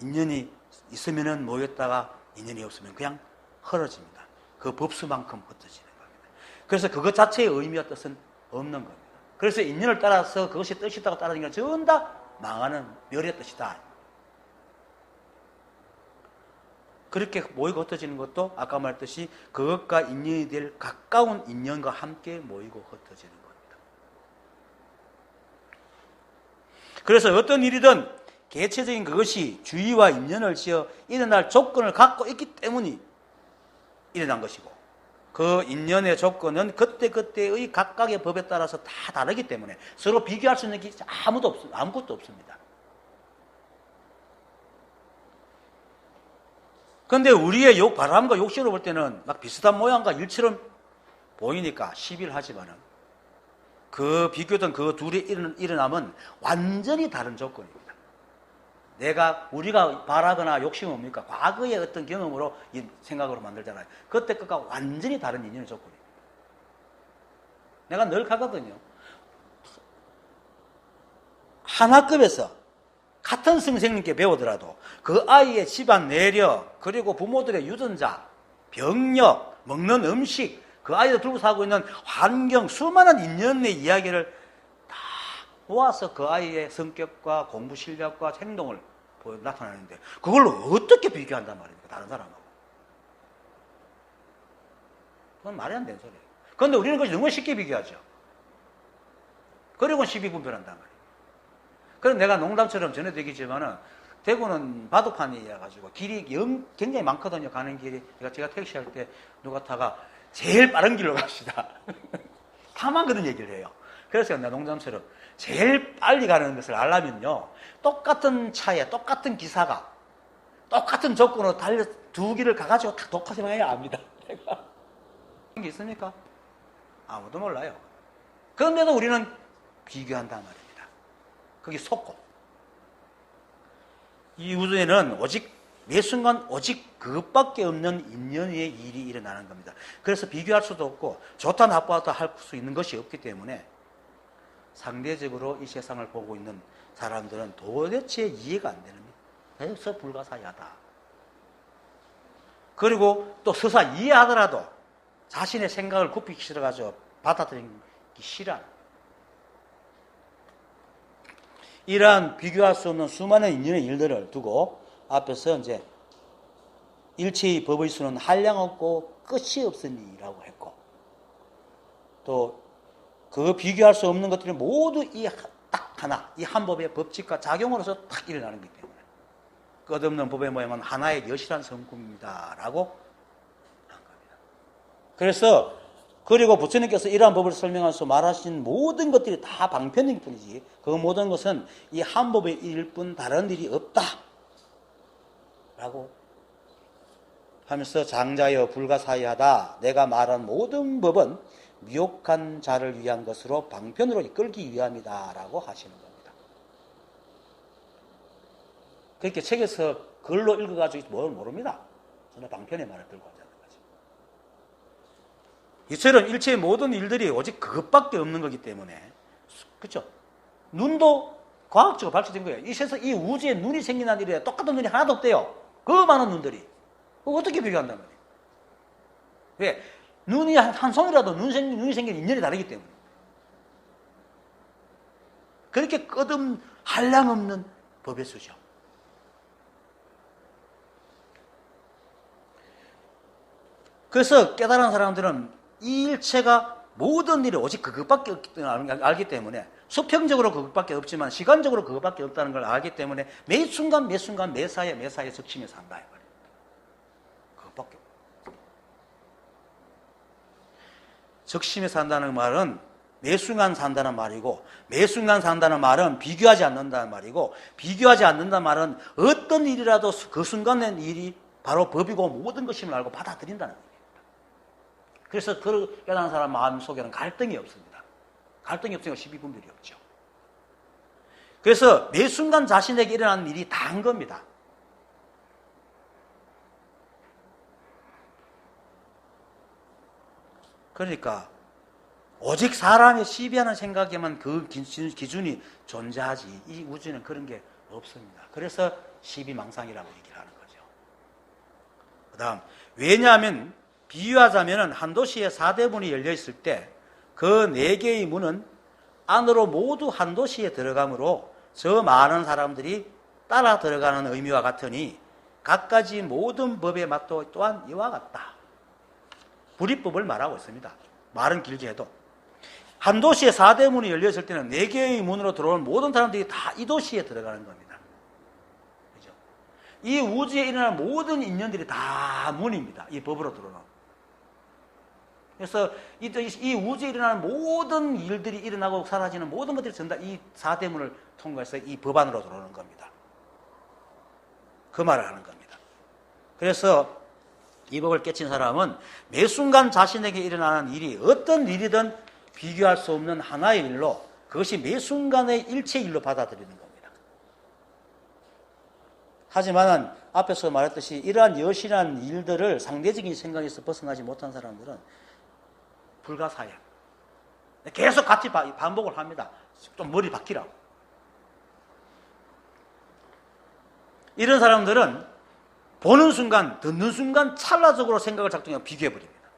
인연이 있으면 모였다가 인연이 없으면 그냥 헐어집니다. 그 법수만큼 흩어지는 겁니다. 그래서 그것 자체의 의미와 뜻은 없는 겁니다. 그래서 인연을 따라서 그것이 뜻이 있다고 따르는 건 전부 다 망하는 멸의 뜻이다. 그렇게 모이고 흩어지는 것도 아까 말했듯이 그것과 인연이 될 가까운 인연과 함께 모이고 흩어지는 겁니다. 그래서 어떤 일이든 개체적인 그것이 주의와 인연을 지어 일어날 조건을 갖고 있기 때문에 일어난 것이고, 그 인연의 조건은 그때의 각각의 법에 따라서 다 다르기 때문에 서로 비교할 수 있는 게 아무것도 없습니다. 그런데 우리의 바람과 욕심으로 볼 때는 막 비슷한 모양과 일처럼 보이니까 시비를 하지만은 그 비교된 그 둘이 일어남은 완전히 다른 조건입니다. 우리가 바라거나 욕심은 뭡니까? 과거의 어떤 경험으로 생각으로 만들잖아요. 그때 것과 완전히 다른 인연의 조건입니다. 내가 늘 가거든요. 하나급에서 같은 선생님께 배우더라도 그 아이의 집안 내력, 그리고 부모들의 유전자, 병력, 먹는 음식, 그 아이를 들고 살고 있는 환경, 수많은 인연의 이야기를 다 모아서 그 아이의 성격과 공부 실력과 행동을 나타나는데 그걸로 어떻게 비교한단 말입니까? 다른 사람하고. 그건 말이 안 되는 소리예요. 그런데 우리는 그것이 너무 쉽게 비교하죠. 그리고 시비 분별한단 말이에요. 그래서 내가 농담처럼 전해드리겠지만은 대구는 바둑판이라 가지고 길이 굉장히 많거든요. 가는 길이. 제가 택시할 때 누가 타가 제일 빠른 길로 갑시다. 다만 그런 얘기를 해요. 그래서 내가 농담처럼 제일 빨리 가는 것을 알려면요, 똑같은 차에 똑같은 기사가 똑같은 조건으로 달려 두 길을 가가지고 딱 독하지만 해야 압니다. 그런 게 있습니까? 아무도 몰라요. 그런데도 우리는 비교한단 말입니다. 거기 속고. 이 우주에는 오직 매 순간 오직 그것밖에 없는 인연의 일이 일어나는 겁니다. 그래서 비교할 수도 없고 좋다 나쁘다 할 수 있는 것이 없기 때문에 상대적으로 이 세상을 보고 있는 사람들은 도대체 이해가 안 되는 겁니다. 그래서 불가사의하다. 그리고 또 서사 이해하더라도 자신의 생각을 굽히기 싫어가지고 받아들이기 싫어하는, 이러한 비교할 수 없는 수많은 인연의 일들을 두고 앞에서 이제 일체의 법의 수는 한량없고 끝이 없으니라고 했고, 또 그 비교할 수 없는 것들이 모두 이 딱 하나, 이 한 법의 법칙과 작용으로서 딱 일어나는 것이기 때문에 끝없는 법의 모양은 하나의 여실한 성품입니다 라고 한 겁니다. 그래서 그리고 부처님께서 이러한 법을 설명하면서 말하신 모든 것들이 다 방편일 뿐이지 그 모든 것은 이 한 법의 일일 뿐 다른 일이 없다 라고 하면서 장자여 불가사의하다. 내가 말한 모든 법은 미혹한 자를 위한 것으로 방편으로 이끌기 위함이다 라고 하시는 겁니다. 그렇게 책에서 글로 읽어가지고 뭘 모릅니다. 저는 방편의 말을 들고 하자는 거죠. 이처럼 일체의 모든 일들이 오직 그것밖에 없는 거기 때문에, 그렇죠? 눈도 과학적으로 밝혀진 거예요. 이 세상, 이 우주에 눈이 생긴다는 일에 똑같은 눈이 하나도 없대요. 그 많은 눈들이. 어떻게 비교한단 말이에요? 왜? 눈이 한 송이라도 눈이 생긴 인연이 다르기 때문에. 그렇게 한량없는 법의 수죠. 그래서 깨달은 사람들은 이 일체가 모든 일이 오직 그것밖에 없다는 알기 때문에, 수평적으로 그것밖에 없지만 시간적으로 그것밖에 없다는 걸 알기 때문에 매 순간 매사에 적심에 산다. 그것밖에 없다. 적심에 산다는 말은 매 순간 산다는 말이고, 매 순간 산다는 말은 비교하지 않는다는 말이고, 비교하지 않는다는 말은 어떤 일이라도 그 순간의 일이 바로 법이고 모든 것임을 알고 받아들인다는 겁니다. 그래서 그 깨달은 사람 마음 속에는 갈등이 없습니다. 갈등이 없으니까 시비분별이 없죠. 그래서 매 순간 자신에게 일어나는 일이 다 한 겁니다. 그러니까 오직 사람의 시비하는 생각에만 그 기준이 존재하지 이 우주는 그런 게 없습니다. 그래서 시비망상이라고 얘기를 하는 거죠. 그 다음, 왜냐하면 비유하자면 한 도시에 4대 문이 열려있을 때 그 4개의 문은 안으로 모두 한 도시에 들어가므로 저 많은 사람들이 따라 들어가는 의미와 같으니 각가지 모든 법의 맛도 또한 이와 같다. 불이법을 말하고 있습니다. 말은 길게 해도 한 도시에 4대 문이 열려있을 때는 4개의 문으로 들어오는 모든 사람들이 다 이 도시에 들어가는 겁니다. 그죠? 이 우주에 일어나는 모든 인연들이 다 문입니다. 이 법으로 들어오는. 그래서 이 우주에 일어나는 모든 일들이 일어나고 사라지는 모든 것들이 전부 다 이 4대 문을 통과해서 이 법 안으로 들어오는 겁니다. 그 말을 하는 겁니다. 그래서 이 법을 깨친 사람은 매 순간 자신에게 일어나는 일이 어떤 일이든 비교할 수 없는 하나의 일로, 그것이 매 순간의 일체의 일로 받아들이는 겁니다. 하지만 앞에서 말했듯이 이러한 여실한 일들을 상대적인 생각에서 벗어나지 못한 사람들은 불가사의. 계속 같이 반복을 합니다. 좀 머리 박히라고. 이런 사람들은 보는 순간, 듣는 순간 찰나적으로 생각을 작동해서 비교해버립니다.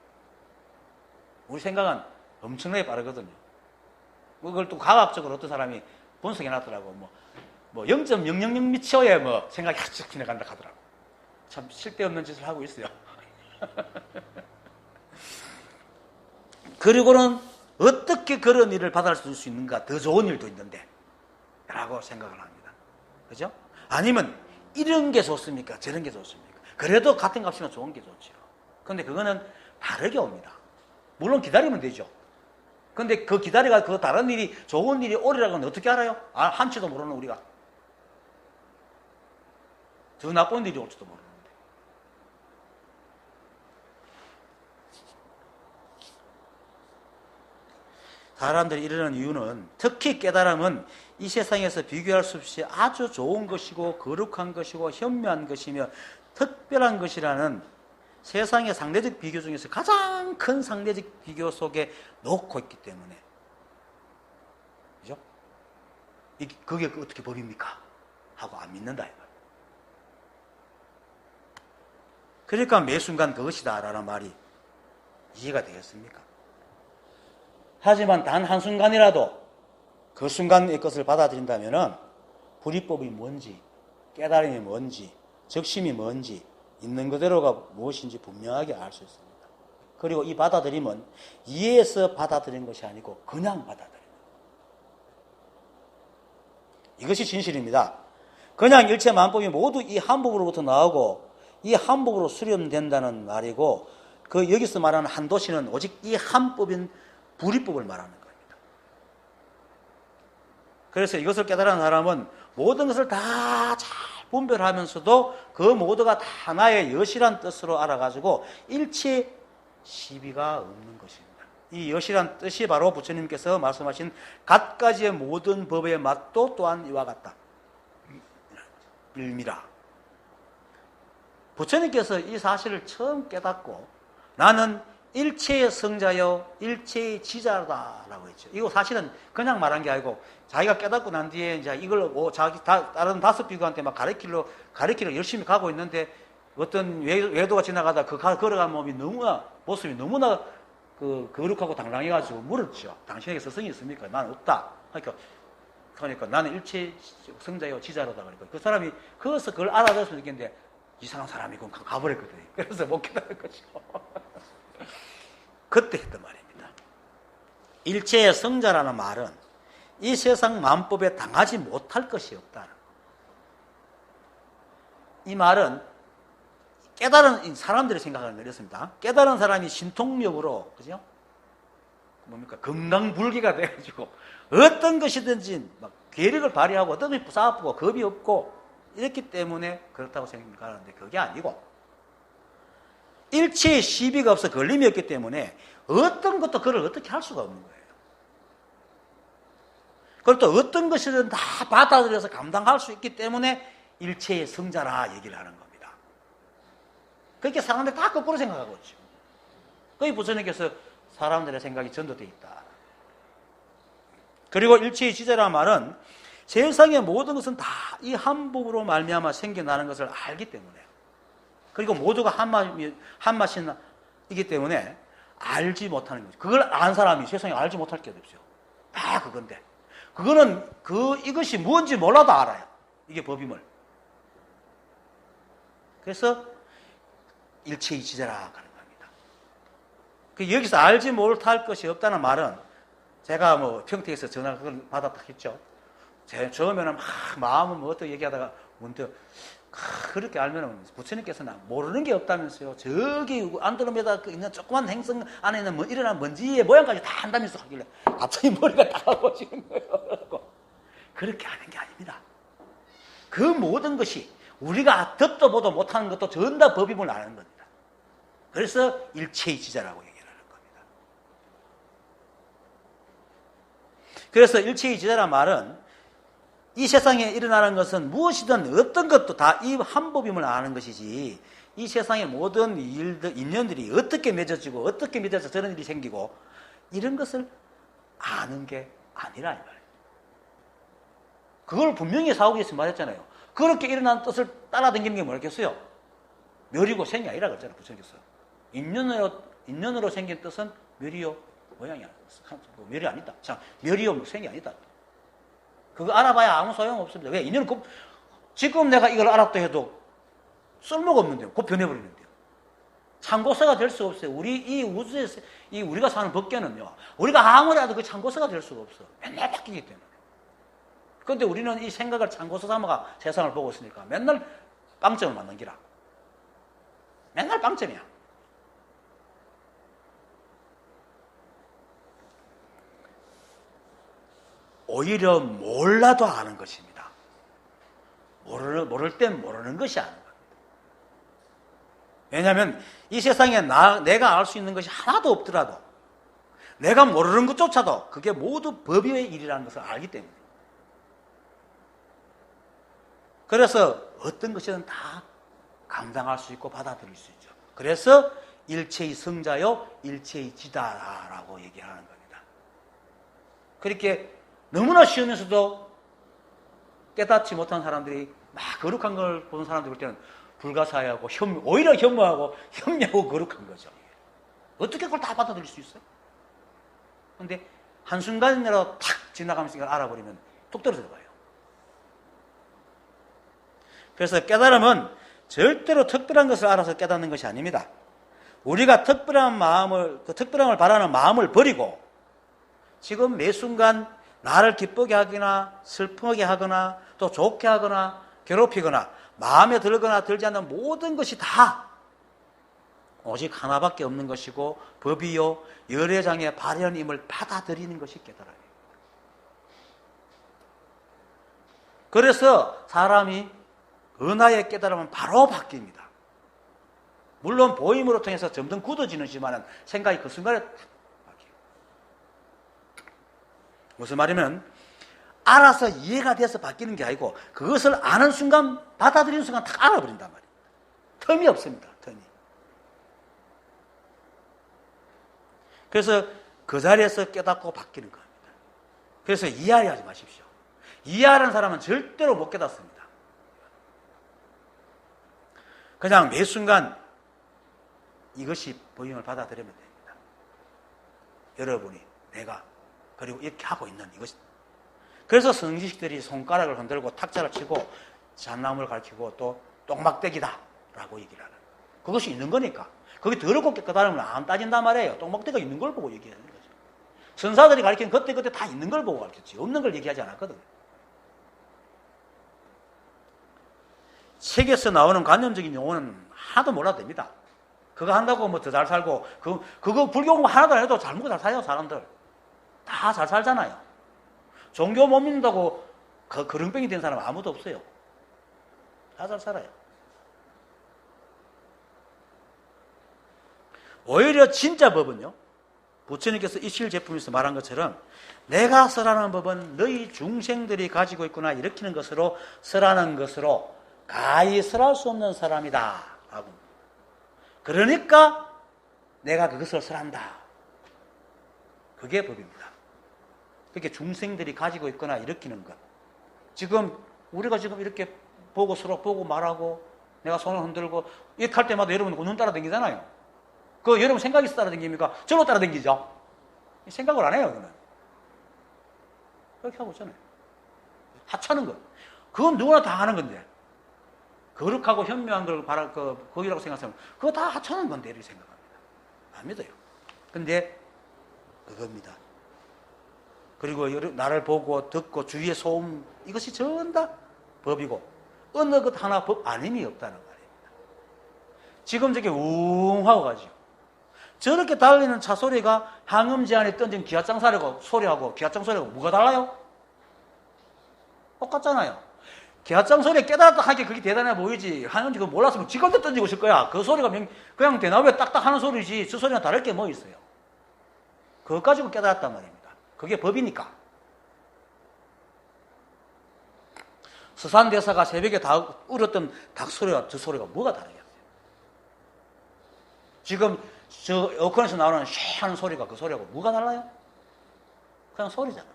우리 생각은 엄청나게 빠르거든요. 그걸 또 과학적으로 어떤 사람이 분석해놨더라고. 뭐 0.000미터에 뭐 생각이 확 지나간다 하더라고. 참 쓸데없는 짓을 하고 있어요. 그리고는 어떻게 그런 일을 받아줄 수 있는가? 더 좋은 일도 있는데 라고 생각을 합니다. 그죠? 아니면 이런 게 좋습니까? 저런 게 좋습니까? 그래도 같은 값이면 좋은 게 좋죠. 근데 그거는 다르게 옵니다. 물론 기다리면 되죠. 근데 그 기다리가 그 다른 일이 좋은 일이 오리라고는 어떻게 알아요? 한치도 모르는 우리가. 더 나쁜 일이 올지도 모르는데. 사람들이 이러는 이유는, 특히 깨달음은 이 세상에서 비교할 수 없이 아주 좋은 것이고 거룩한 것이고 현묘한 것이며 특별한 것이라는 세상의 상대적 비교 중에서 가장 큰 상대적 비교 속에 놓고 있기 때문에. 그죠? 그게 어떻게 법입니까? 하고 안 믿는다 이거예요. 그러니까 매 순간 그것이다 라는 말이 이해가 되겠습니까? 하지만 단 한순간이라도 그 순간의 것을 받아들인다면 불이법이 뭔지, 깨달음이 뭔지, 적심이 뭔지, 있는 그대로가 무엇인지 분명하게 알 수 있습니다. 그리고 이 받아들임은 이해해서 받아들인 것이 아니고 그냥 받아들입니다. 이것이 진실입니다. 그냥 일체 만법이 모두 이 한법으로부터 나오고 이 한법으로 수렴된다는 말이고, 그 여기서 말하는 한도시는 오직 이 한법인 불이법을 말하는 겁니다. 그래서 이것을 깨달은 사람은 모든 것을 다 잘 분별하면서도 그 모두가 다 하나의 여실한 뜻으로 알아가지고 일체 시비가 없는 것입니다. 이 여실한 뜻이 바로 부처님께서 말씀하신 갖가지의 모든 법의 맛도 또한 이와 같다. 일미라. 부처님께서 이 사실을 처음 깨닫고 나는 일체의 성자여 일체의 지자다라고 했죠. 이거 사실은 그냥 말한 게 아니고 자기가 깨닫고 난 뒤에 이제 이걸 다른 5비구한테 막 가르치러 열심히 가고 있는데 어떤 외도가 지나가다 그 걸어간 모습이 너무나 거룩하고 당당해가지고 물었죠. 당신에게 스승이 있습니까? 나는 없다. 그러니까 나는 일체 성자여 지자로다. 그러니까 그 사람이 그걸 알아들었으면 좋겠는데 이상한 사람이고 가버렸거든요. 그래서 못 깨달은 거죠. 그때 했던 말입니다. 일체의 성자라는 말은 이 세상 만법에 당하지 못할 것이 없다는 거. 이 말은 깨달은 사람들의 생각을 내렸습니다. 깨달은 사람이 신통력으로, 그죠? 뭡니까? 건강불개가 돼가지고 어떤 것이든지 막 괴력을 발휘하고 어떤 것이 싸우고 겁이 없고 이렇기 때문에 그렇다고 생각하는데 그게 아니고, 일체의 시비가 없어 걸림이 없기 때문에 어떤 것도 그를 어떻게 할 수가 없는 거예요. 그리고 또 어떤 것이든 다 받아들여서 감당할 수 있기 때문에 일체의 성자라 얘기를 하는 겁니다. 그렇게 사람들이 다 거꾸로 생각하고 있죠. 거기 부처님께서 사람들의 생각이 전도되어 있다. 그리고 일체의 지자라는 말은 세상의 모든 것은 다 이 한법으로 말미암아 생겨나는 것을 알기 때문에, 그리고 모두가 한맛이기 때문에 알지 못하는 거죠. 그걸 안 사람이 세상에 알지 못할 게 없어요. 다 그건데 그거는 이것이 뭔지 몰라도 알아요. 이게 법임을. 그래서 일체의 지자라 하는 겁니다. 여기서 알지 못할 것이 없다는 말은, 제가 평택에서 전화를 받았다 했죠. 처음에는 마음은 어떻게 얘기하다가 문득 그렇게 알면은 부처님께서는 모르는 게 없다면서요. 저기 안드로메다 있는 조그만 행성 안에 있는 일어난 먼지의 모양까지 다 안다면서 하길래 갑자기 머리가 따가워지는 거예요. 그렇게 하는 게 아닙니다. 그 모든 것이 우리가 듣도 보도 못하는 것도 전부 다 법임을 아는 겁니다. 그래서 일체의 지자라고 얘기를 하는 겁니다. 그래서 일체의 지자란 말은 이 세상에 일어나는 것은 무엇이든 어떤 것도 다 이 한법임을 아는 것이지, 이 세상의 모든 일들, 인연들이 어떻게 맺어지고 어떻게 맺어서 저런 일이 생기고 이런 것을 아는 게 아니라 이 말이에요. 그걸 분명히 사후에서 말했잖아요. 그렇게 일어난 뜻을 따라다니는 게 뭐겠어요? 멸이고 생이 아니라 그랬잖아요. 부처님께서. 인연으로 생긴 뜻은 멸이요 모양이 아니다. 멸이 아니다. 자, 멸이요 생이 아니다. 그거 알아봐야 아무 소용없습니다. 왜? 인연은 지금 내가 이걸 알았다 해도 쓸모가 없는데요. 곧 변해버리는데요. 참고서가 될 수 없어요. 우리 이 우주에서 이 우리가 사는 법계는요, 우리가 아무리 해도 그 참고서가 될 수가 없어. 맨날 바뀌기 때문에. 그런데 우리는 이 생각을 참고서 삼아가 세상을 보고 있으니까 맨날 빵점을 맞는 기라. 맨날 빵점이야. 오히려 몰라도 아는 것입니다. 모를 땐 모르는 것이 아는 겁니다. 왜냐하면 이 세상에 내가 알 수 있는 것이 하나도 없더라도 내가 모르는 것조차도 그게 모두 법의 일이라는 것을 알기 때문에. 그래서 어떤 것이든 다 감당할 수 있고 받아들일 수 있죠. 그래서 일체의 성자요 일체의 지다라고 얘기하는 겁니다. 그렇게 너무나 쉬우면서도 깨닫지 못한 사람들이 막 거룩한 걸 보는 사람들 볼 때는 불가사의하고 오히려 혐오하고 협리하고 거룩한 거죠. 어떻게 그걸 다 받아들일 수 있어요? 그런데 한순간이라도 탁 지나가면서 이걸 알아버리면 뚝 떨어져 봐요. 그래서 깨달음은 절대로 특별한 것을 알아서 깨닫는 것이 아닙니다. 우리가 특별함을 바라는 마음을 버리고 지금 매 순간 나를 기쁘게 하거나 슬프게 하거나 또 좋게 하거나 괴롭히거나 마음에 들거나 들지 않는 모든 것이 다 오직 하나밖에 없는 것이고 법이요 열애장의 발현임을 받아들이는 것이 깨달음입니다. 그래서 사람이 은하의 깨달음은 바로 바뀝니다. 물론 보임으로 통해서 점점 굳어지는지만은 생각이 그 순간에 바뀌어요. 무슨 말이면 알아서 이해가 돼서 바뀌는 게 아니고 그것을 아는 순간 받아들이는 순간 딱 알아버린단 말이에요. 텀이 없습니다. 텀이. 그래서 그 자리에서 깨닫고 바뀌는 겁니다. 그래서 이해하지 마십시오. 이해하는 사람은 절대로 못 깨닫습니다. 그냥 매 순간 이것이 보임을 받아들이면 됩니다. 여러분이, 내가, 그리고 이렇게 하고 있는 이것이. 그래서 성지식들이 손가락을 흔들고 탁자를 치고 잣나무를 가리키고 또 똥막대기다 라고 얘기를 하는 거예요. 그것이 있는 거니까. 그게 더럽고 깨끗하면 안 따진단 말이에요. 똥막대기가 있는 걸 보고 얘기하는 거죠. 선사들이 가리킨 그때 다 있는 걸 보고 가르쳤지. 없는 걸 얘기하지 않았거든. 책에서 나오는 관념적인 용어는 하나도 몰라도 됩니다. 그거 한다고 뭐 더 잘 살고, 그거 불교 공부 하나도 안 해도 잘 먹고 잘 살아요, 사람들. 다 잘 살잖아요. 종교 못 믿는다고 그릉병이 된 사람 아무도 없어요. 다 잘 살아요. 오히려 진짜 법은요, 부처님께서 이실 제품에서 말한 것처럼 내가 설하는 법은 너희 중생들이 가지고 있구나 일으키는 것으로 설하는 것으로 가히 설할 수 없는 사람이다 하고, 그러니까 내가 그것을 설한다. 그게 법입니다. 그렇게 중생들이 가지고 있거나 일으키는 것. 지금 우리가 지금 이렇게 보고 서로 보고 말하고 내가 손을 흔들고 이렇게 할 때마다 여러분 눈 따라 다니잖아요. 그 여러분 생각이 있어 따라 다닙니까? 저로 따라 다니죠. 생각을 안 해요. 그러면 그렇게 하고 있잖아요. 하찮은 것. 그건 누구나 다 하는 건데. 거룩하고 현명한 걸 거기라고 생각하면 그거 다 하찮은 건데 이렇게 생각합니다. 안 믿어요. 근데 그겁니다. 그리고 나를 보고 듣고 주위의 소음, 이것이 전부 다 법이고 어느 것 하나 법 아님이 없다는 말입니다. 지금 저게 웅 하고 가죠. 저렇게 달리는 차 소리가 항음제 안에 던진 기아장 소리하고 기아장 소리하고 뭐가 달라요? 똑같잖아요. 기아장 소리에 깨달았다 하기에 그게 대단해 보이지. 하는지 그거 몰랐으면 지금도 던지고 있을 거야. 그 소리가 그냥 대나무에 딱딱 하는 소리지 저 소리랑 다를 게 뭐 있어요. 그것 가지고 깨달았단 말입니다. 그게 법이니까. 서산대사가 새벽에 울었던 닭 소리와 저 소리가 뭐가 다르겠어요? 지금 저 에어컨에서 나오는 쉐 하는 소리가 그 소리하고 뭐가 달라요? 그냥 소리잖아요.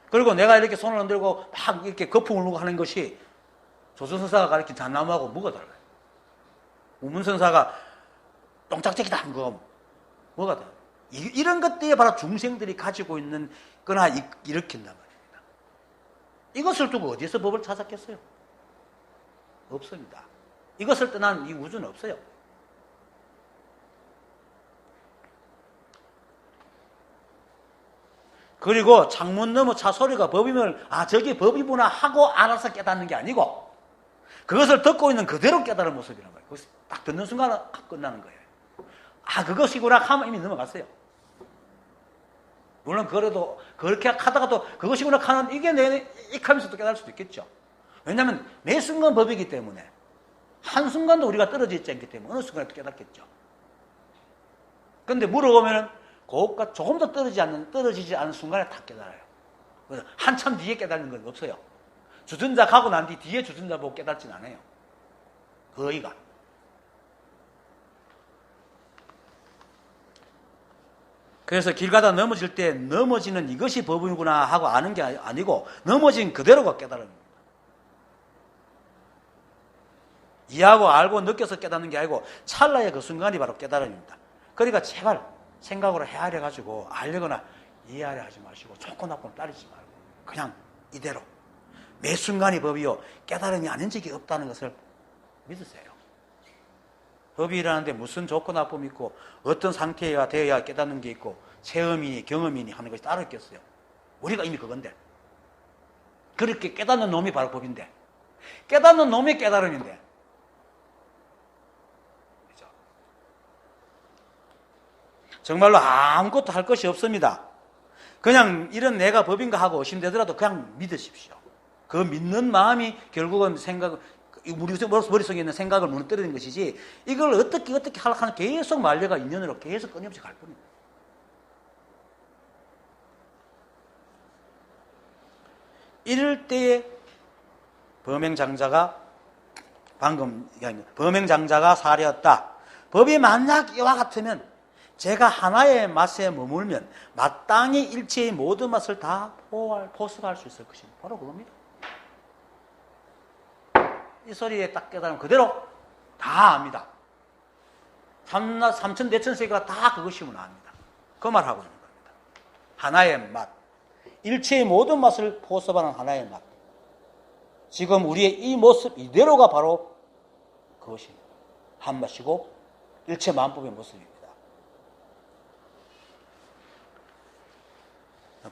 그리고 내가 이렇게 손을 흔들고 막 이렇게 거품을 울고 하는 것이 조선선사가 가르친 잣나무하고 뭐가 달라요? 우문선사가 똥짝짝이다 하는 거 뭐가 달라요? 이런 것들이 바로 중생들이 가지고 있는 거나 일으킨단 말입니다. 이것을 두고 어디서 법을 찾았겠어요? 없습니다. 이것을 떠난 이 우주는 없어요. 그리고 창문 너머 차 소리가 법이면 저게 법이구나 하고 알아서 깨닫는 게 아니고 그것을 듣고 있는 그대로 깨달은 모습이란 말이에요. 그것을 딱 듣는 순간 끝나는 거예요. 그것이구나 하면 이미 넘어갔어요. 물론 그래도 그렇게 하다가도 그것이구나 하는 이게 익 하면서 또 깨달을 수도 있겠죠. 왜냐하면 매 순간 법이기 때문에 한순간도 우리가 떨어져 있지 않기 때문에 어느 순간에 또 깨닫겠죠. 그런데 물어보면은 그것과 조금 더 떨어지지 않은 순간에 다 깨달아요. 그래서 한참 뒤에 깨닫는 건 없어요. 주전자 가고 난 뒤에 주전자 보고 깨닫진 않아요. 거의가. 그래서 길 가다 넘어질 때 넘어지는 이것이 법이구나 하고 아는 게 아니고 넘어진 그대로가 깨달음입니다. 이해하고 알고 느껴서 깨닫는 게 아니고 찰나의 그 순간이 바로 깨달음입니다. 그러니까 제발 생각으로 헤아려 가지고 알려거나 이해하려 하지 마시고 좋고 나쁨 따르지 말고 그냥 이대로 매 순간이 법이요 깨달음이 아닌 적이 없다는 것을 믿으세요. 법이라는데 무슨 좋고 나쁨이 있고 어떤 상태가 되어야 깨닫는 게 있고 체험이니 경험이니 하는 것이 따로 있겠어요. 우리가 이미 그건데 그렇게 깨닫는 놈이 바로 법인데 깨닫는 놈이 깨달음인데 그렇죠? 정말로 아무것도 할 것이 없습니다. 그냥 이런 내가 법인가 하고 의심되더라도 그냥 믿으십시오. 그 믿는 마음이 결국은 우리 머릿속에 있는 생각을 무너뜨리는 것이지 이걸 어떻게 하려고 계속 말려가 인연으로 계속 끊임없이 갈 뿐입니다. 이럴 때에 범행장자가 사례였다. 법이 만약 이와 같으면 제가 하나의 맛에 머물면 마땅히 일체의 모든 맛을 다 포섭할 수 있을 것입니다. 바로 그겁니다. 이 소리에 딱 깨달으면 그대로 다 압니다. 삼천 대천 세계가 다 그것이면 압니다. 그 말하고 있는 겁니다. 하나의 맛. 일체의 모든 맛을 포섭하는 하나의 맛. 지금 우리의 이 모습 이대로가 바로 그것입니다. 한 맛이고 일체 만법의 모습입니다.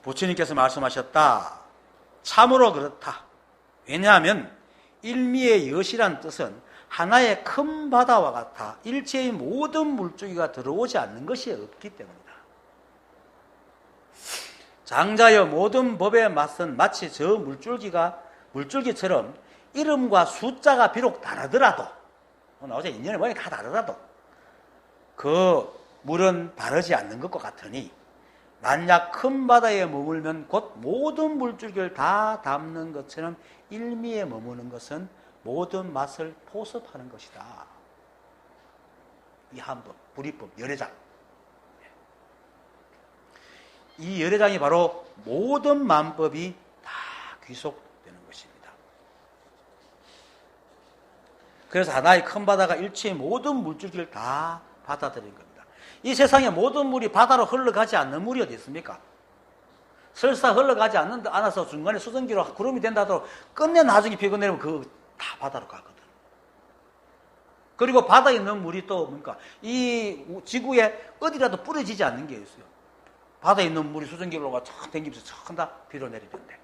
부처님께서 말씀하셨다. 참으로 그렇다. 왜냐하면 일미의 여시란 뜻은 하나의 큰 바다와 같아 일체의 모든 물줄기가 들어오지 않는 것이 없기 때문이다. 장자여 모든 법의 맛은 마치 저 물줄기처럼 이름과 숫자가 비록 다르더라도 어제 인연의 모양이 다 다르더라도 그 물은 다르지 않는 것과 같으니 만약 큰 바다에 머물면 곧 모든 물줄기를 다 담는 것처럼 일미에 머무는 것은 모든 맛을 포섭하는 것이다. 이 한법, 불이법, 열애장. 이 열애장이 바로 모든 만법이 다 귀속되는 것입니다. 그래서 하나의 큰 바다가 일체의 모든 물줄기를 다 받아들인 겁니다. 이 세상의 모든 물이 바다로 흘러가지 않는 물이 어디 있습니까? 설사 흘러가지 않아서 중간에 수증기로 구름이 된다 하더라도 끝내 나중에 비가 내리면 그거 다 바다로 가거든. 그리고 바다에 있는 물이 또 뭡니까? 이 지구에 어디라도 뿌려지지 않는 게 있어요. 바다에 있는 물이 수증기로 쫙 댕기면서 쫙 한다 비로 내리던데.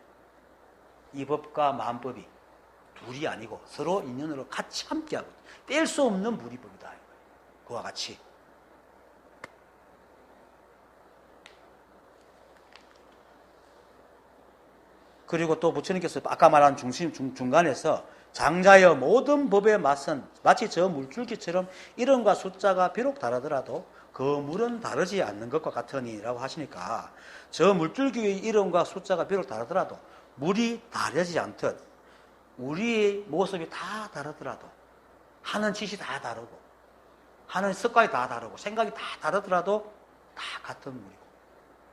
이 법과 만법이 둘이 아니고 서로 인연으로 같이 함께하고 뗄 수 없는 물이 법이다. 그와 같이. 그리고 또 부처님께서 아까 말한 중간에서 장자여 모든 법의 맛은 마치 저 물줄기처럼 이름과 숫자가 비록 다르더라도 그 물은 다르지 않는 것과 같으니 라고 하시니까 저 물줄기의 이름과 숫자가 비록 다르더라도 물이 다르지 않듯 우리의 모습이 다 다르더라도 하는 짓이 다 다르고 하는 습관이 다 다르고 생각이 다 다르더라도 다 같은 물이고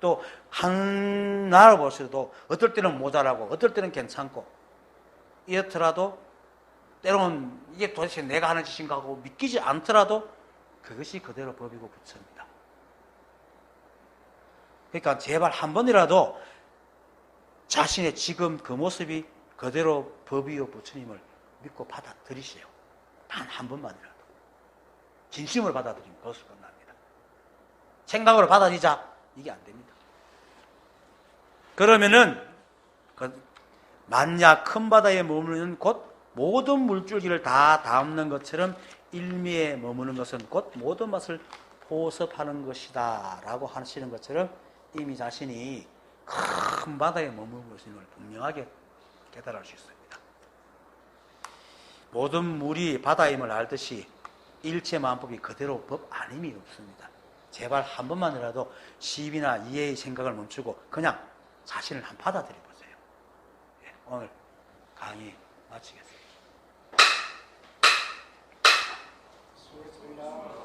또 하나를 보셔도 어떨 때는 모자라고 어떨 때는 괜찮고 이렇더라도 때로는 이게 도대체 내가 하는 짓인가 하고 믿기지 않더라도 그것이 그대로 법이고 부처입니다. 그러니까 제발 한 번이라도 자신의 지금 그 모습이 그대로 법이요 부처님을 믿고 받아들이세요. 단 한 번만이라도 진심으로 받아들이면 그것을 끝납니다. 생각으로 받아들이자, 이게 안 됩니다. 그러면은 만약 큰 바다에 머무르는 곧 모든 물줄기를 다 담는 것처럼 일미에 머무는 것은 곧 모든 것을 포섭하는 것이다 라고 하시는 것처럼 이미 자신이 큰 바다에 머무는 것임을 분명하게 깨달을 수 있습니다. 모든 물이 바다임을 알듯이 일체 만법이 그대로 법 아님이 없습니다. 제발 한 번만이라도 시비나 이해의 생각을 멈추고 그냥 자신을 한번 받아들여 보세요. 오늘 강의 마치겠습니다. 수고했습니다.